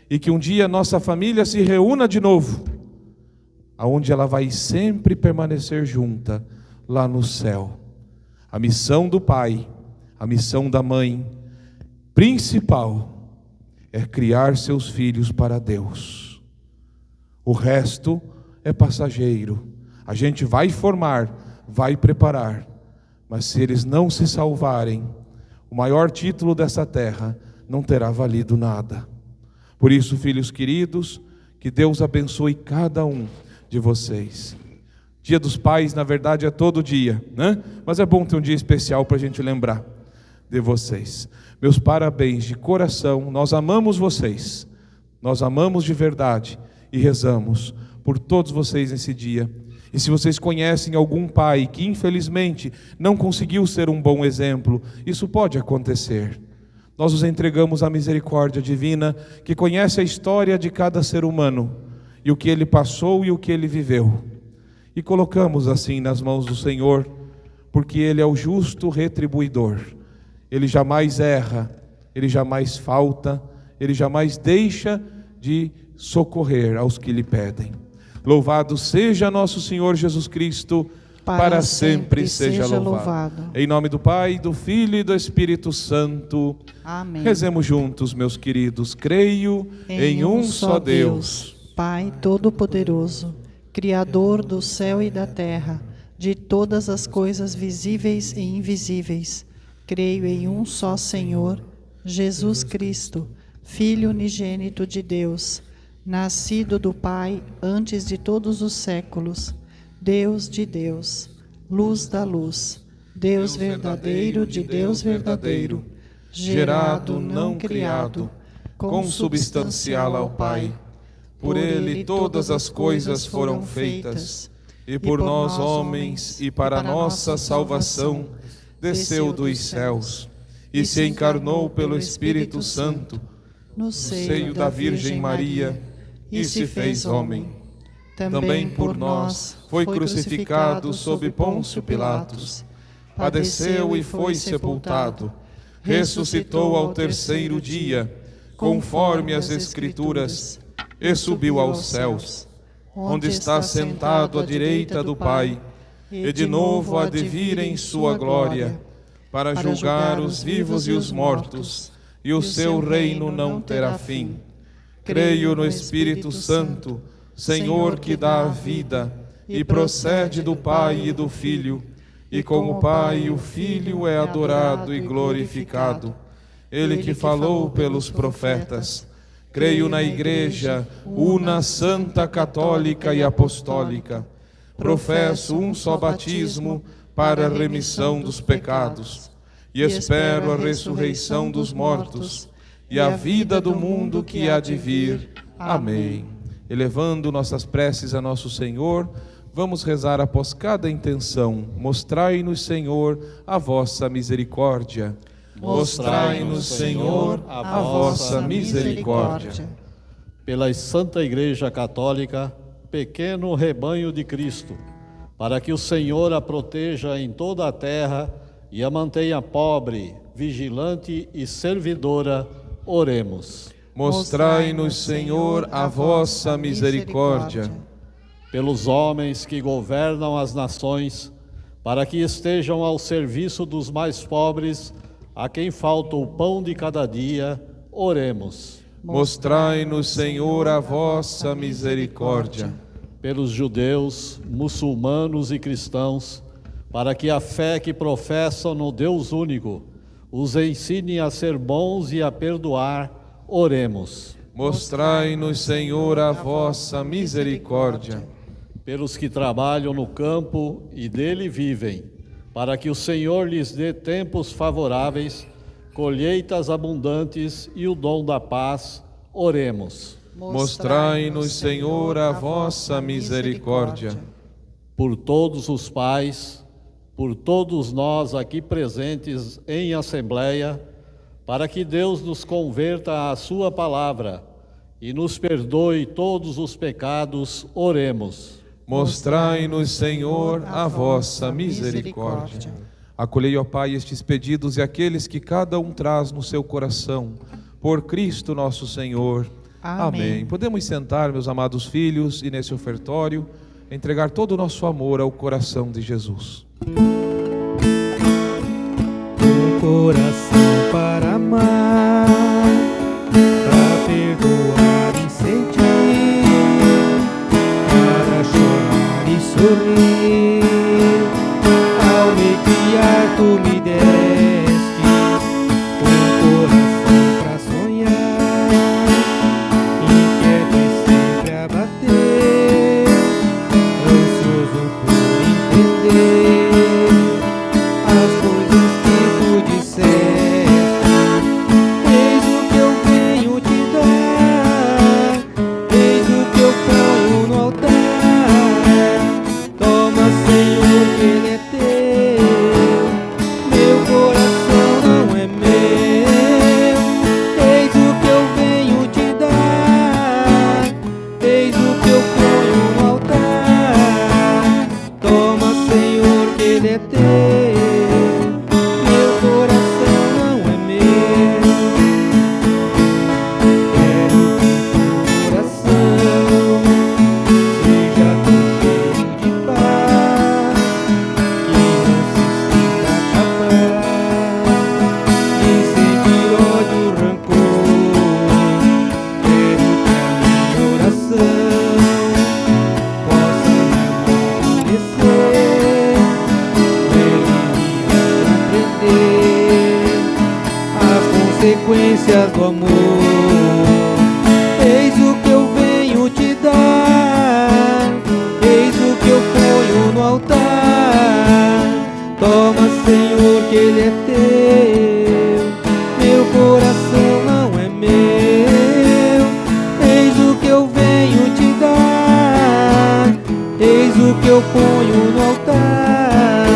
[SPEAKER 3] e que um dia nossa família se reúna de novo, aonde ela vai sempre permanecer junta, lá no céu. A missão do pai, a missão da mãe principal é criar seus filhos para Deus. O resto é passageiro. A gente vai formar, vai preparar, mas se eles não se salvarem, o maior título dessa terra não terá valido nada. Por isso, filhos queridos, que Deus abençoe cada um de vocês. Dia dos Pais, na verdade, é todo dia, né? Mas é bom ter um dia especial para a gente lembrar de vocês. Meus parabéns de coração, nós amamos vocês, nós amamos de verdade e rezamos por todos vocês nesse dia. E se vocês conhecem algum pai que infelizmente não conseguiu ser um bom exemplo, isso pode acontecer. Nós os entregamos à misericórdia divina, que conhece a história de cada ser humano, e o que ele passou e o que ele viveu. E colocamos assim nas mãos do Senhor, porque Ele é o justo retribuidor. Ele jamais erra, Ele jamais falta, Ele jamais deixa de socorrer aos que lhe pedem. Louvado seja nosso Senhor Jesus Cristo, para sempre seja louvado. Em nome do Pai, do Filho e do Espírito Santo.
[SPEAKER 4] Amém.
[SPEAKER 3] Rezemos juntos, meus queridos. Creio em um só Deus,
[SPEAKER 4] Pai Todo-Poderoso, Criador do céu e da terra, de todas as coisas visíveis e invisíveis, creio em um só Senhor, Jesus Cristo, Filho unigênito de Deus, nascido do Pai antes de todos os séculos, Deus de Deus, luz da luz, Deus verdadeiro de Deus verdadeiro, gerado, não criado, consubstancial ao Pai. Por ele todas as coisas foram feitas, e por nós homens e para nossa salvação desceu dos céus e se encarnou pelo Espírito Santo no seio da Virgem Maria e se fez homem. Também por nós foi crucificado sob Pôncio Pilatos, padeceu e foi sepultado, ressuscitou ao terceiro dia, conforme as Escrituras, e subiu aos céus, onde está sentado à direita do Pai, e de novo há de vir em sua glória, para julgar os vivos e os mortos, e o seu reino não terá fim. Creio no Espírito Santo, Senhor que dá a vida, e procede do Pai e do Filho, e com o Pai e o Filho é adorado e glorificado. Ele que falou pelos profetas. Creio na Igreja, una, santa, católica e apostólica. Professo um só batismo para a remissão dos pecados. E espero a ressurreição dos mortos e a vida do mundo que há de vir. Amém. Elevando nossas preces a nosso Senhor, vamos rezar após cada intenção. Mostrai-nos, Senhor, a vossa misericórdia. Mostrai-nos, Senhor, a vossa misericórdia.
[SPEAKER 1] Pela Santa Igreja Católica, pequeno rebanho de Cristo, para que o Senhor a proteja em toda a terra e a mantenha pobre, vigilante e servidora, oremos.
[SPEAKER 3] Mostrai-nos, Senhor, a vossa misericórdia.
[SPEAKER 1] Pelos homens que governam as nações, para que estejam ao serviço dos mais pobres, a quem falta o pão de cada dia, oremos.
[SPEAKER 3] Mostrai-nos, Senhor, a vossa misericórdia.
[SPEAKER 1] Pelos judeus, muçulmanos e cristãos, para que a fé que professam no Deus único os ensine a ser bons e a perdoar, oremos.
[SPEAKER 3] Mostrai-nos, Senhor, a vossa misericórdia.
[SPEAKER 1] Pelos que trabalham no campo e dele vivem, para que o Senhor lhes dê tempos favoráveis, colheitas abundantes e o dom da paz, oremos.
[SPEAKER 3] Mostrai-nos, Senhor, a vossa misericórdia.
[SPEAKER 1] Por todos os pais, por todos nós aqui presentes em assembleia, para que Deus nos converta à sua palavra e nos perdoe todos os pecados, oremos.
[SPEAKER 3] Mostrai-nos, Senhor, a vossa misericórdia. Acolhei, ó Pai, estes pedidos e aqueles que cada um traz no seu coração, por Cristo nosso Senhor. Amém. Podemos sentar, meus amados filhos, e nesse ofertório, entregar todo o nosso amor ao coração de Jesus.
[SPEAKER 2] Um coração para amar, para perdoar e sentir, para chorar e sorrir. Ao me criar tu me deste um coração para sonhar, inquieto e sempre a bater, ansioso por entender consequências do amor. Eis o que eu venho te dar, eis o que eu ponho no altar. Toma, Senhor, que ele é teu, meu coração não é meu. Eis o que eu venho te dar, eis o que eu ponho no altar.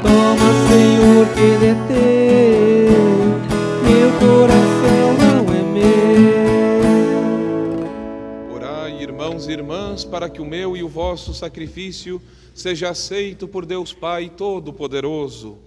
[SPEAKER 2] Toma, Senhor, que ele é teu, meu coração não é meu.
[SPEAKER 3] Orai, irmãos e irmãs, para que o meu e o vosso sacrifício seja aceito por Deus Pai Todo-Poderoso.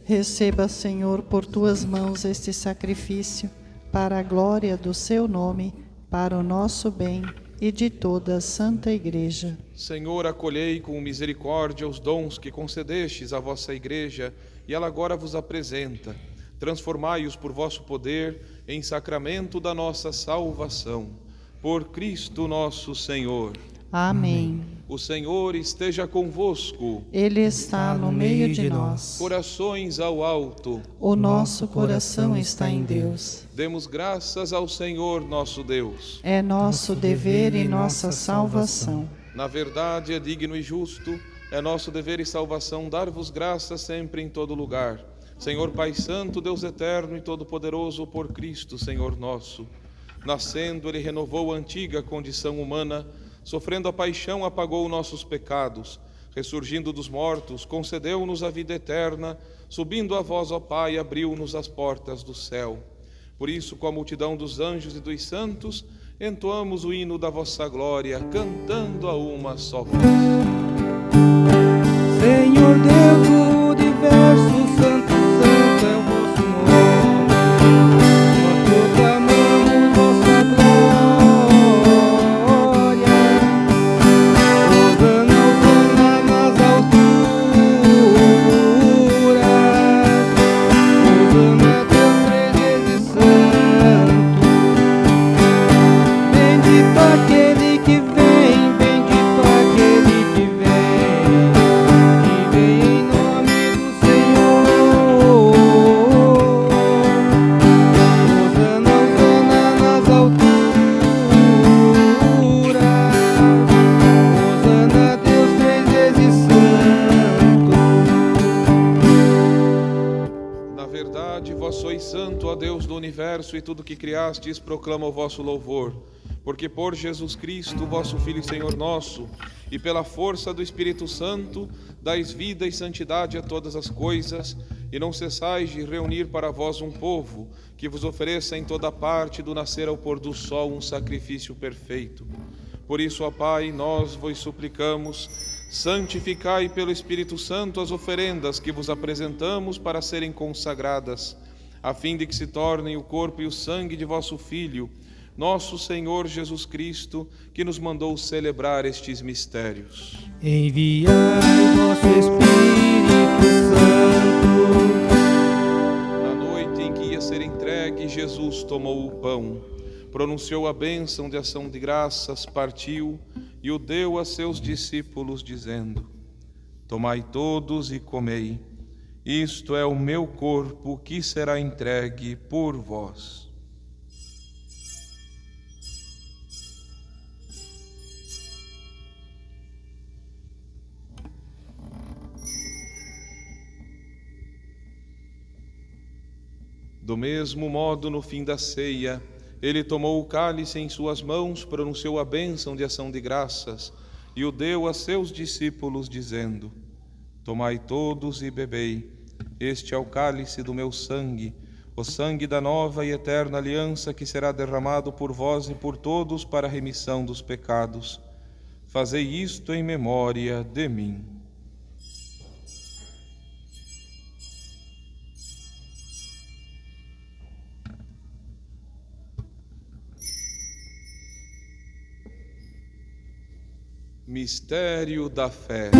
[SPEAKER 4] Receba, Senhor, por tuas mãos este sacrifício, para a glória do seu nome, para o nosso bem e de toda a Santa Igreja.
[SPEAKER 3] Senhor, acolhei com misericórdia os dons que concedestes à vossa Igreja, e ela agora vos apresenta. Transformai-os por vosso poder em sacramento da nossa salvação. Por Cristo nosso Senhor.
[SPEAKER 4] Amém.
[SPEAKER 3] O Senhor esteja convosco.
[SPEAKER 4] Ele está no meio de nós.
[SPEAKER 3] Corações ao alto.
[SPEAKER 4] O nosso coração está em Deus.
[SPEAKER 3] Demos graças ao Senhor nosso Deus.
[SPEAKER 4] É nosso dever e nossa salvação.
[SPEAKER 3] Na verdade, é digno e justo, é nosso dever e salvação dar-vos graças sempre em todo lugar. Senhor Pai Santo, Deus eterno e todo-poderoso, por Cristo, Senhor nosso. Nascendo, Ele renovou a antiga condição humana, sofrendo a paixão, apagou nossos pecados. Ressurgindo dos mortos, concedeu-nos a vida eterna, subindo a vós, ó Pai, abriu-nos as portas do céu. Por isso, com a multidão dos anjos e dos santos, entoamos o hino da vossa glória, cantando a uma só voz.
[SPEAKER 2] Senhor Deus do universo, santo, santo é o vosso nome. Nós proclamamos vossa glória. Hosana, hosana nas alturas. Hosana, Deus três vezes santo. Bendito aquele que vem, bendito aquele que vem, que vem em nome do Senhor. Hosana, hosana nas alturas. Hosana, Deus três vezes santo.
[SPEAKER 3] Na verdade, vós sois santo, ó Deus do universo, e tudo que criastes proclama o vosso louvor. Porque por Jesus Cristo, vosso Filho e Senhor nosso, e pela força do Espírito Santo, dais vida e santidade a todas as coisas, e não cessais de reunir para vós um povo, que vos ofereça em toda parte, do nascer ao pôr do sol, um sacrifício perfeito. Por isso, ó Pai, nós vos suplicamos, santificai pelo Espírito Santo as oferendas que vos apresentamos para serem consagradas, a fim de que se tornem o corpo e o sangue de vosso Filho, nosso Senhor Jesus Cristo, que nos mandou celebrar estes mistérios.
[SPEAKER 2] Enviai vosso Espírito Santo.
[SPEAKER 3] Na noite em que ia ser entregue, Jesus tomou o pão, pronunciou a bênção de ação de graças, partiu e o deu a seus discípulos, dizendo: Tomai todos e comei, isto é o meu corpo que será entregue por vós. Do mesmo modo, no fim da ceia, ele tomou o cálice em suas mãos, pronunciou a bênção de ação de graças e o deu a seus discípulos, dizendo: Tomai todos e bebei, este é o cálice do meu sangue, o sangue da nova e eterna aliança, que será derramado por vós e por todos para a remissão dos pecados. Fazei isto em memória de mim. Mistério da fé.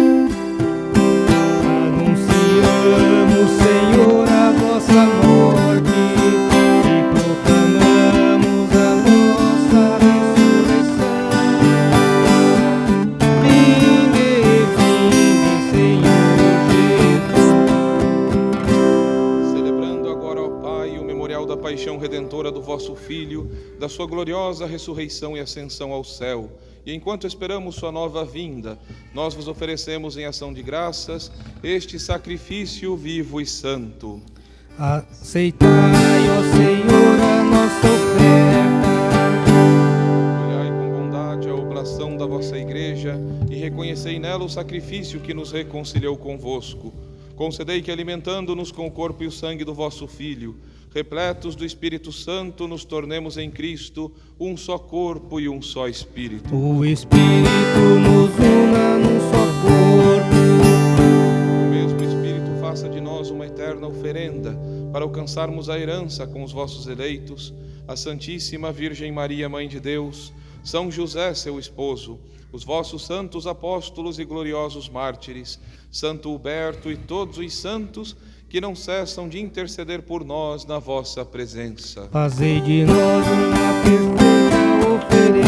[SPEAKER 2] Anunciamos, Senhor, a vossa morte e proclamamos a vossa ressurreição. Vinde, Senhor Jesus.
[SPEAKER 3] Celebrando agora, ó Pai, o memorial da paixão redentora do vosso Filho, da sua gloriosa ressurreição e ascensão ao céu. E enquanto esperamos sua nova vinda, nós vos oferecemos em ação de graças este sacrifício vivo e santo.
[SPEAKER 2] Aceitai, ó Senhor, a nossa oferta.
[SPEAKER 3] Olhai com bondade a oblação da vossa Igreja e reconhecei nela o sacrifício que nos reconciliou convosco. Concedei que, alimentando-nos com o corpo e o sangue do vosso Filho, repletos do Espírito Santo, nos tornemos em Cristo um só corpo e um só Espírito.
[SPEAKER 2] O Espírito nos una num só corpo.
[SPEAKER 3] O mesmo Espírito faça de nós uma eterna oferenda para alcançarmos a herança com os vossos eleitos, a Santíssima Virgem Maria, Mãe de Deus, São José, seu esposo, os vossos santos apóstolos e gloriosos mártires, Santo Huberto e todos os santos que não cessam de interceder por nós na vossa presença.
[SPEAKER 2] Fazei de nós uma perfeita oferenda.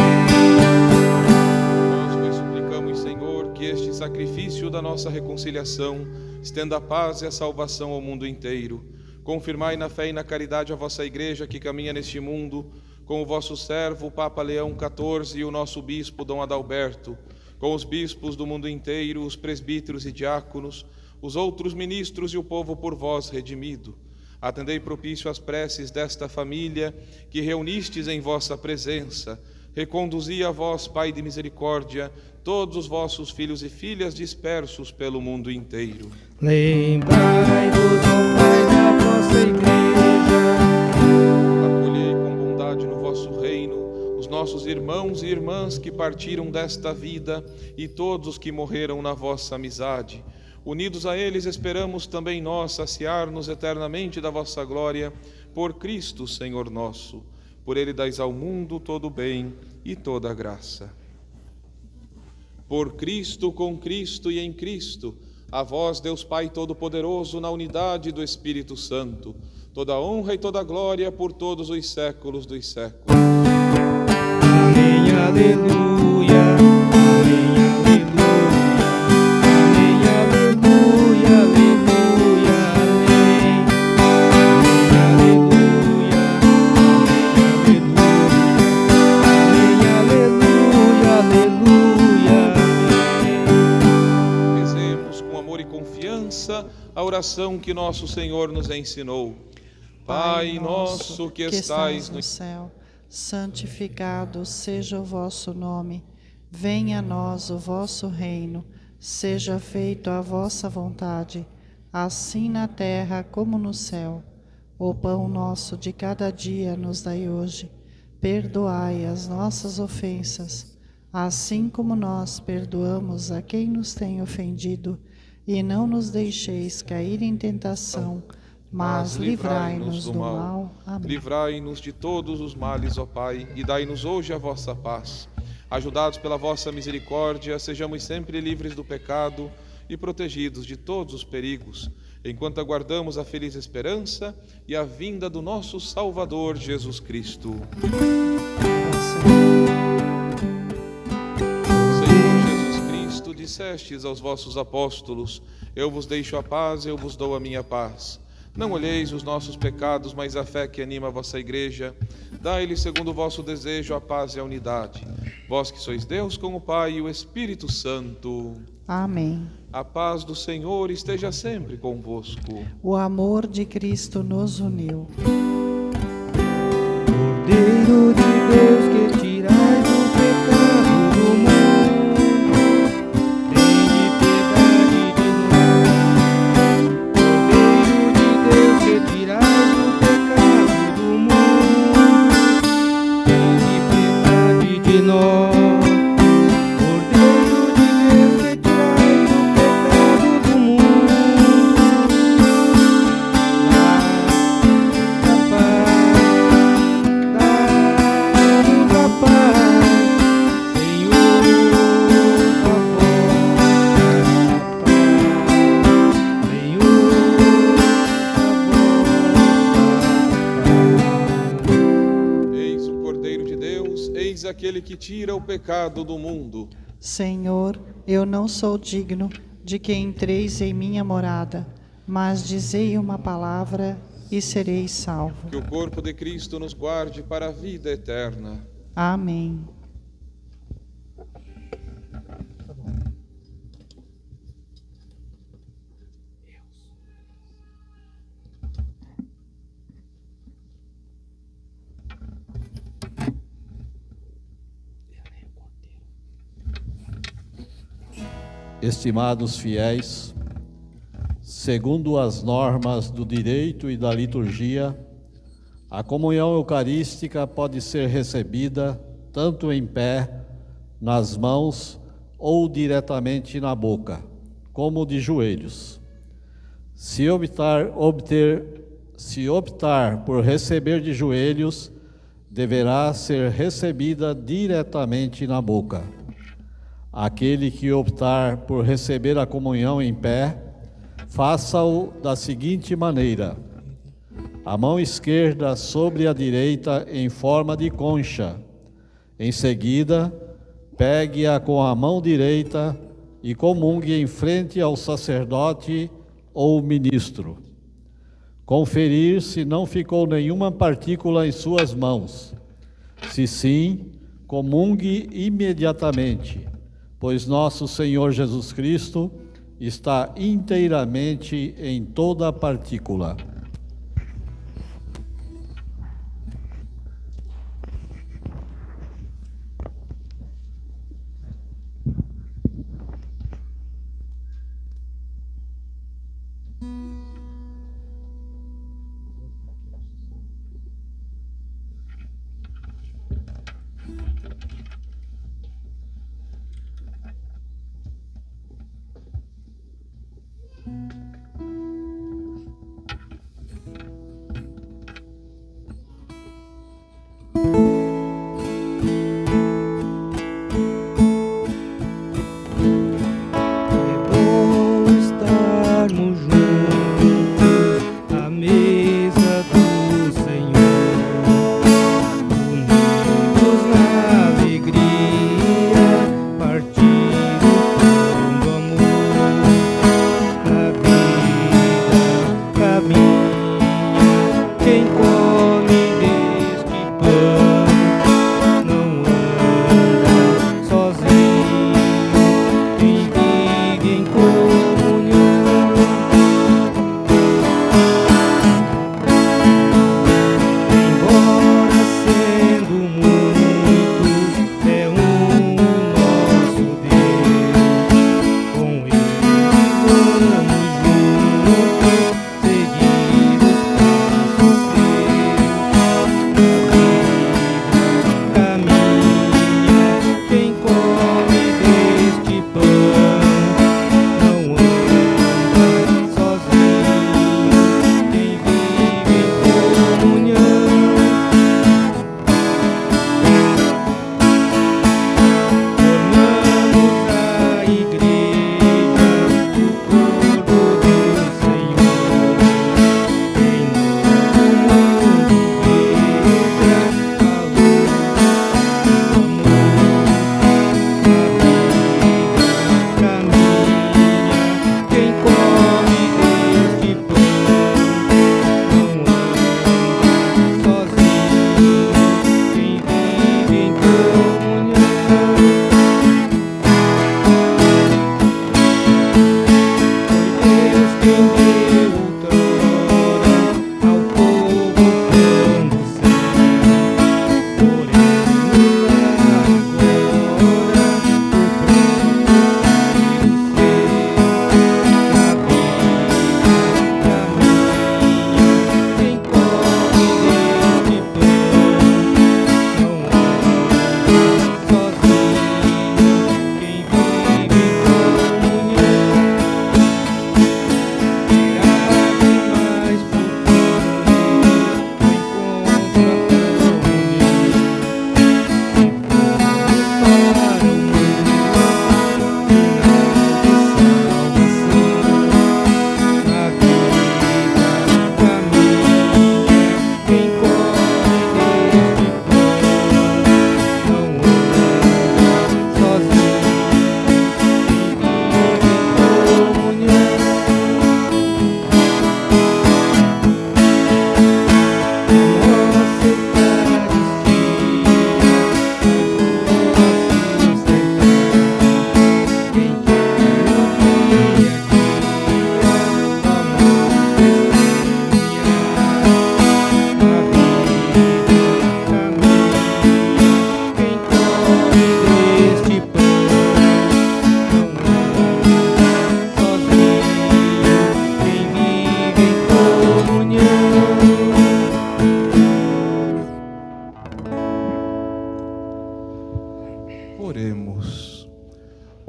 [SPEAKER 3] Nós vos suplicamos, Senhor, que este sacrifício da nossa reconciliação estenda a paz e a salvação ao mundo inteiro. Confirmai na fé e na caridade a vossa Igreja que caminha neste mundo, com o vosso servo, o Papa Leão XIV, e o nosso bispo, Dom Adalberto, com os bispos do mundo inteiro, os presbíteros e diáconos, os outros ministros e o povo por vós redimido. Atendei propício às preces desta família que reunistes em vossa presença. Reconduzi a vós, Pai de misericórdia, todos os vossos filhos e filhas dispersos pelo mundo inteiro.
[SPEAKER 2] Lembrai-vos, ó Pai, da vossa Igreja.
[SPEAKER 3] Acolhei com bondade no vosso reino os nossos irmãos e irmãs que partiram desta vida e todos os que morreram na vossa amizade. Unidos a eles, esperamos também nós saciar-nos eternamente da vossa glória, por Cristo, Senhor nosso. Por ele dais ao mundo todo o bem e toda a graça. Por Cristo, com Cristo e em Cristo, a vós, Deus Pai Todo-Poderoso, na unidade do Espírito Santo, toda honra e toda glória por todos os séculos dos séculos.
[SPEAKER 2] Amém, aleluia. Amém, aleluia. Amém, aleluia, aleluia, amém. Amém, aleluia, aleluia, amém.
[SPEAKER 3] Rezemos com amor e confiança a oração que nosso Senhor nos ensinou. Pai nosso que estais no
[SPEAKER 4] céu, santificado seja o vosso nome. Venha a nós o vosso reino. Seja feita a vossa vontade, assim na terra como no céu. O pão nosso de cada dia nos dai hoje. Perdoai as nossas ofensas, assim como nós perdoamos a quem nos tem ofendido. E não nos deixeis cair em tentação, mas livrai-nos do mal. Amém.
[SPEAKER 3] Livrai-nos de todos os males, ó Pai, e dai-nos hoje a vossa paz. Ajudados pela vossa misericórdia, sejamos sempre livres do pecado e protegidos de todos os perigos, enquanto aguardamos a feliz esperança e a vinda do nosso Salvador Jesus Cristo. Senhor Jesus Cristo, dissestes aos vossos apóstolos: eu vos deixo a paz, eu vos dou a minha paz. Não olheis os nossos pecados, mas a fé que anima a vossa Igreja. Dai-lhe, segundo o vosso desejo, a paz e a unidade. Vós que sois Deus com o Pai e o Espírito Santo.
[SPEAKER 4] Amém.
[SPEAKER 3] A paz do Senhor esteja sempre convosco.
[SPEAKER 4] O amor de Cristo nos uniu.
[SPEAKER 2] Cordeiro de Deus, que tirais o pecado do mundo, tende piedade de nós. Cordeiro de Deus, que tirais o pecado do mundo, tende piedade de nós. Cordeiro de Deus, que tirais o pecado do mundo, dá-nos a paz, Senhor, a vossa paz, Senhor, a vossa paz.
[SPEAKER 3] Eis o Cordeiro de Deus, eis aquele que tira o pecado do mundo.
[SPEAKER 4] Senhor, eu não sou digno de que entreis em minha morada, mas dizei uma palavra e sereis salvo.
[SPEAKER 3] Que o corpo de Cristo nos guarde para a vida eterna.
[SPEAKER 4] Amém.
[SPEAKER 1] Estimados fiéis, segundo as normas do direito e da liturgia, a comunhão eucarística pode ser recebida tanto em pé, nas mãos ou diretamente na boca, como de joelhos. Se optar por receber de joelhos, deverá ser recebida diretamente na boca. Aquele que optar por receber a comunhão em pé, faça-o da seguinte maneira: a mão esquerda sobre a direita em forma de concha. Em seguida, pegue-a com a mão direita e comungue em frente ao sacerdote ou ministro. Conferir se não ficou nenhuma partícula em suas mãos. Se sim, comungue imediatamente, pois nosso Senhor Jesus Cristo está inteiramente em toda a partícula.
[SPEAKER 2] Vamos juntos seguir.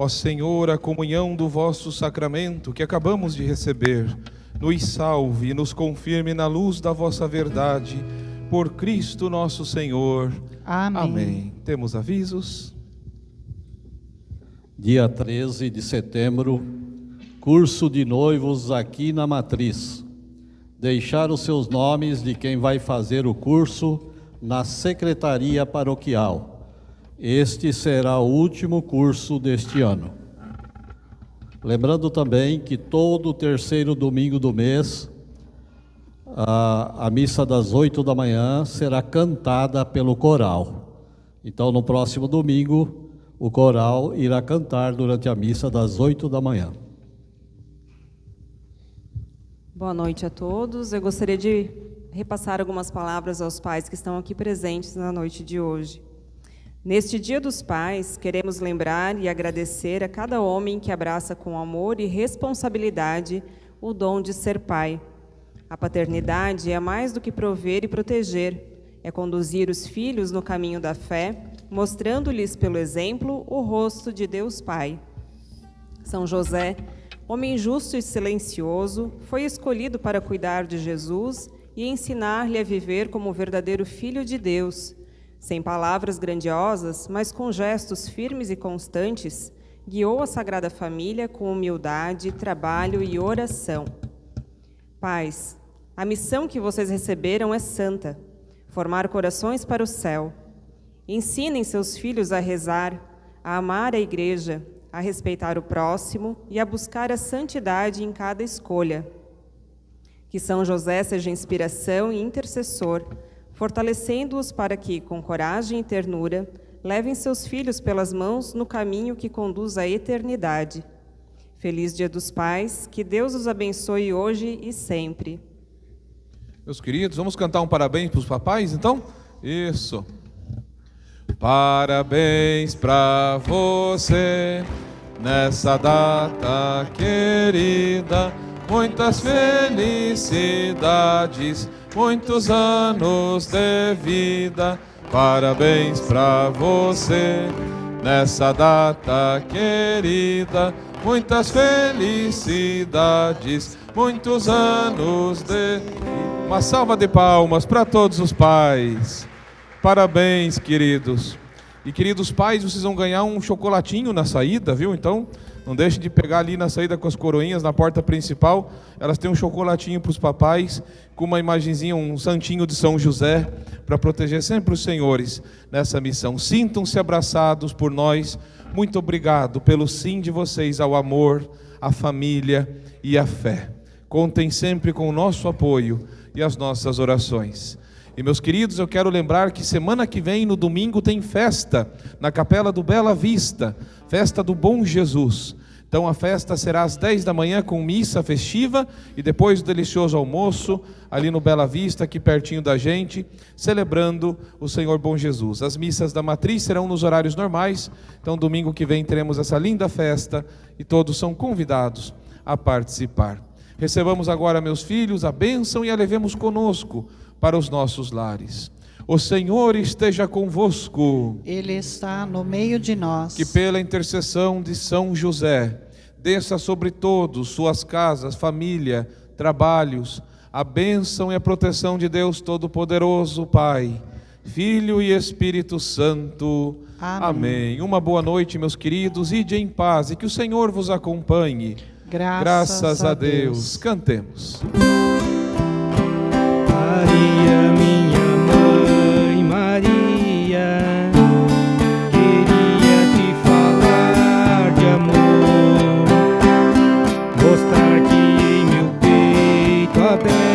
[SPEAKER 3] Ó Senhor, a comunhão do vosso sacramento que acabamos de receber, nos salve e nos confirme na luz da vossa verdade, por Cristo nosso Senhor.
[SPEAKER 4] Amém.
[SPEAKER 3] Amém. Temos avisos?
[SPEAKER 1] Dia 13 de setembro, curso de noivos aqui na Matriz. Deixar os seus nomes de quem vai fazer o curso na secretaria paroquial. Este será o último curso deste ano. Lembrando também que todo terceiro domingo do mês, a missa das 8 da manhã será cantada pelo coral. Então, no próximo domingo, o coral irá cantar durante a missa das 8 da manhã.
[SPEAKER 8] Boa noite a todos. Eu gostaria de repassar algumas palavras aos pais que estão aqui presentes na noite de hoje. Neste Dia dos Pais, queremos lembrar e agradecer a cada homem que abraça com amor e responsabilidade o dom de ser pai. A paternidade é mais do que prover e proteger, é conduzir os filhos no caminho da fé, mostrando-lhes pelo exemplo o rosto de Deus Pai. São José, homem justo e silencioso, foi escolhido para cuidar de Jesus e ensinar-lhe a viver como verdadeiro filho de Deus. Sem palavras grandiosas, mas com gestos firmes e constantes, guiou a Sagrada Família com humildade, trabalho e oração. Pais, a missão que vocês receberam é santa, formar corações para o céu. Ensinem seus filhos a rezar, a amar a igreja, a respeitar o próximo e a buscar a santidade em cada escolha. Que São José seja inspiração e intercessor, fortalecendo-os para que, com coragem e ternura, levem seus filhos pelas mãos no caminho que conduz à eternidade. Feliz Dia dos Pais, que Deus os abençoe hoje e sempre.
[SPEAKER 3] Meus queridos, vamos cantar um parabéns para os papais, então? Isso. Parabéns para você, nessa data querida, muitas felicidades, muitos anos de vida. Parabéns para você, nessa data querida, muitas felicidades, muitos anos de vida. Uma salva de palmas para todos os pais. Parabéns, queridos. E queridos pais, vocês vão ganhar um chocolatinho na saída, viu? Então, não deixem de pegar ali na saída com as coroinhas, na porta principal. Elas têm um chocolatinho para os papais, com uma imagenzinha, um santinho de São José, para proteger sempre os senhores nessa missão. Sintam-se abraçados por nós. Muito obrigado pelo sim de vocês ao amor, à família e à fé. Contem sempre com o nosso apoio e as nossas orações. E meus queridos, eu quero lembrar que semana que vem, no domingo, tem festa na Capela do Bela Vista, festa do Bom Jesus. Então a festa será às 10 da manhã com missa festiva e depois o delicioso almoço ali no Bela Vista, aqui pertinho da gente, celebrando o Senhor Bom Jesus. As missas da Matriz serão nos horários normais, então domingo que vem teremos essa linda festa e todos são convidados a participar. Recebamos agora, meus filhos, a bênção e a levemos conosco para os nossos lares. O Senhor esteja convosco.
[SPEAKER 4] Ele está no meio de nós.
[SPEAKER 3] Que pela intercessão de São José, desça sobre todos, suas casas, família, trabalhos, a bênção e a proteção de Deus Todo-Poderoso, Pai, Filho e Espírito Santo.
[SPEAKER 4] Amém.
[SPEAKER 3] Amém. Uma boa noite, meus queridos, ide em paz e que o Senhor vos acompanhe. Graças a Deus. Cantemos.
[SPEAKER 2] Maria, minha mãe, Maria, queria te falar de amor, mostrar que em meu peito aberto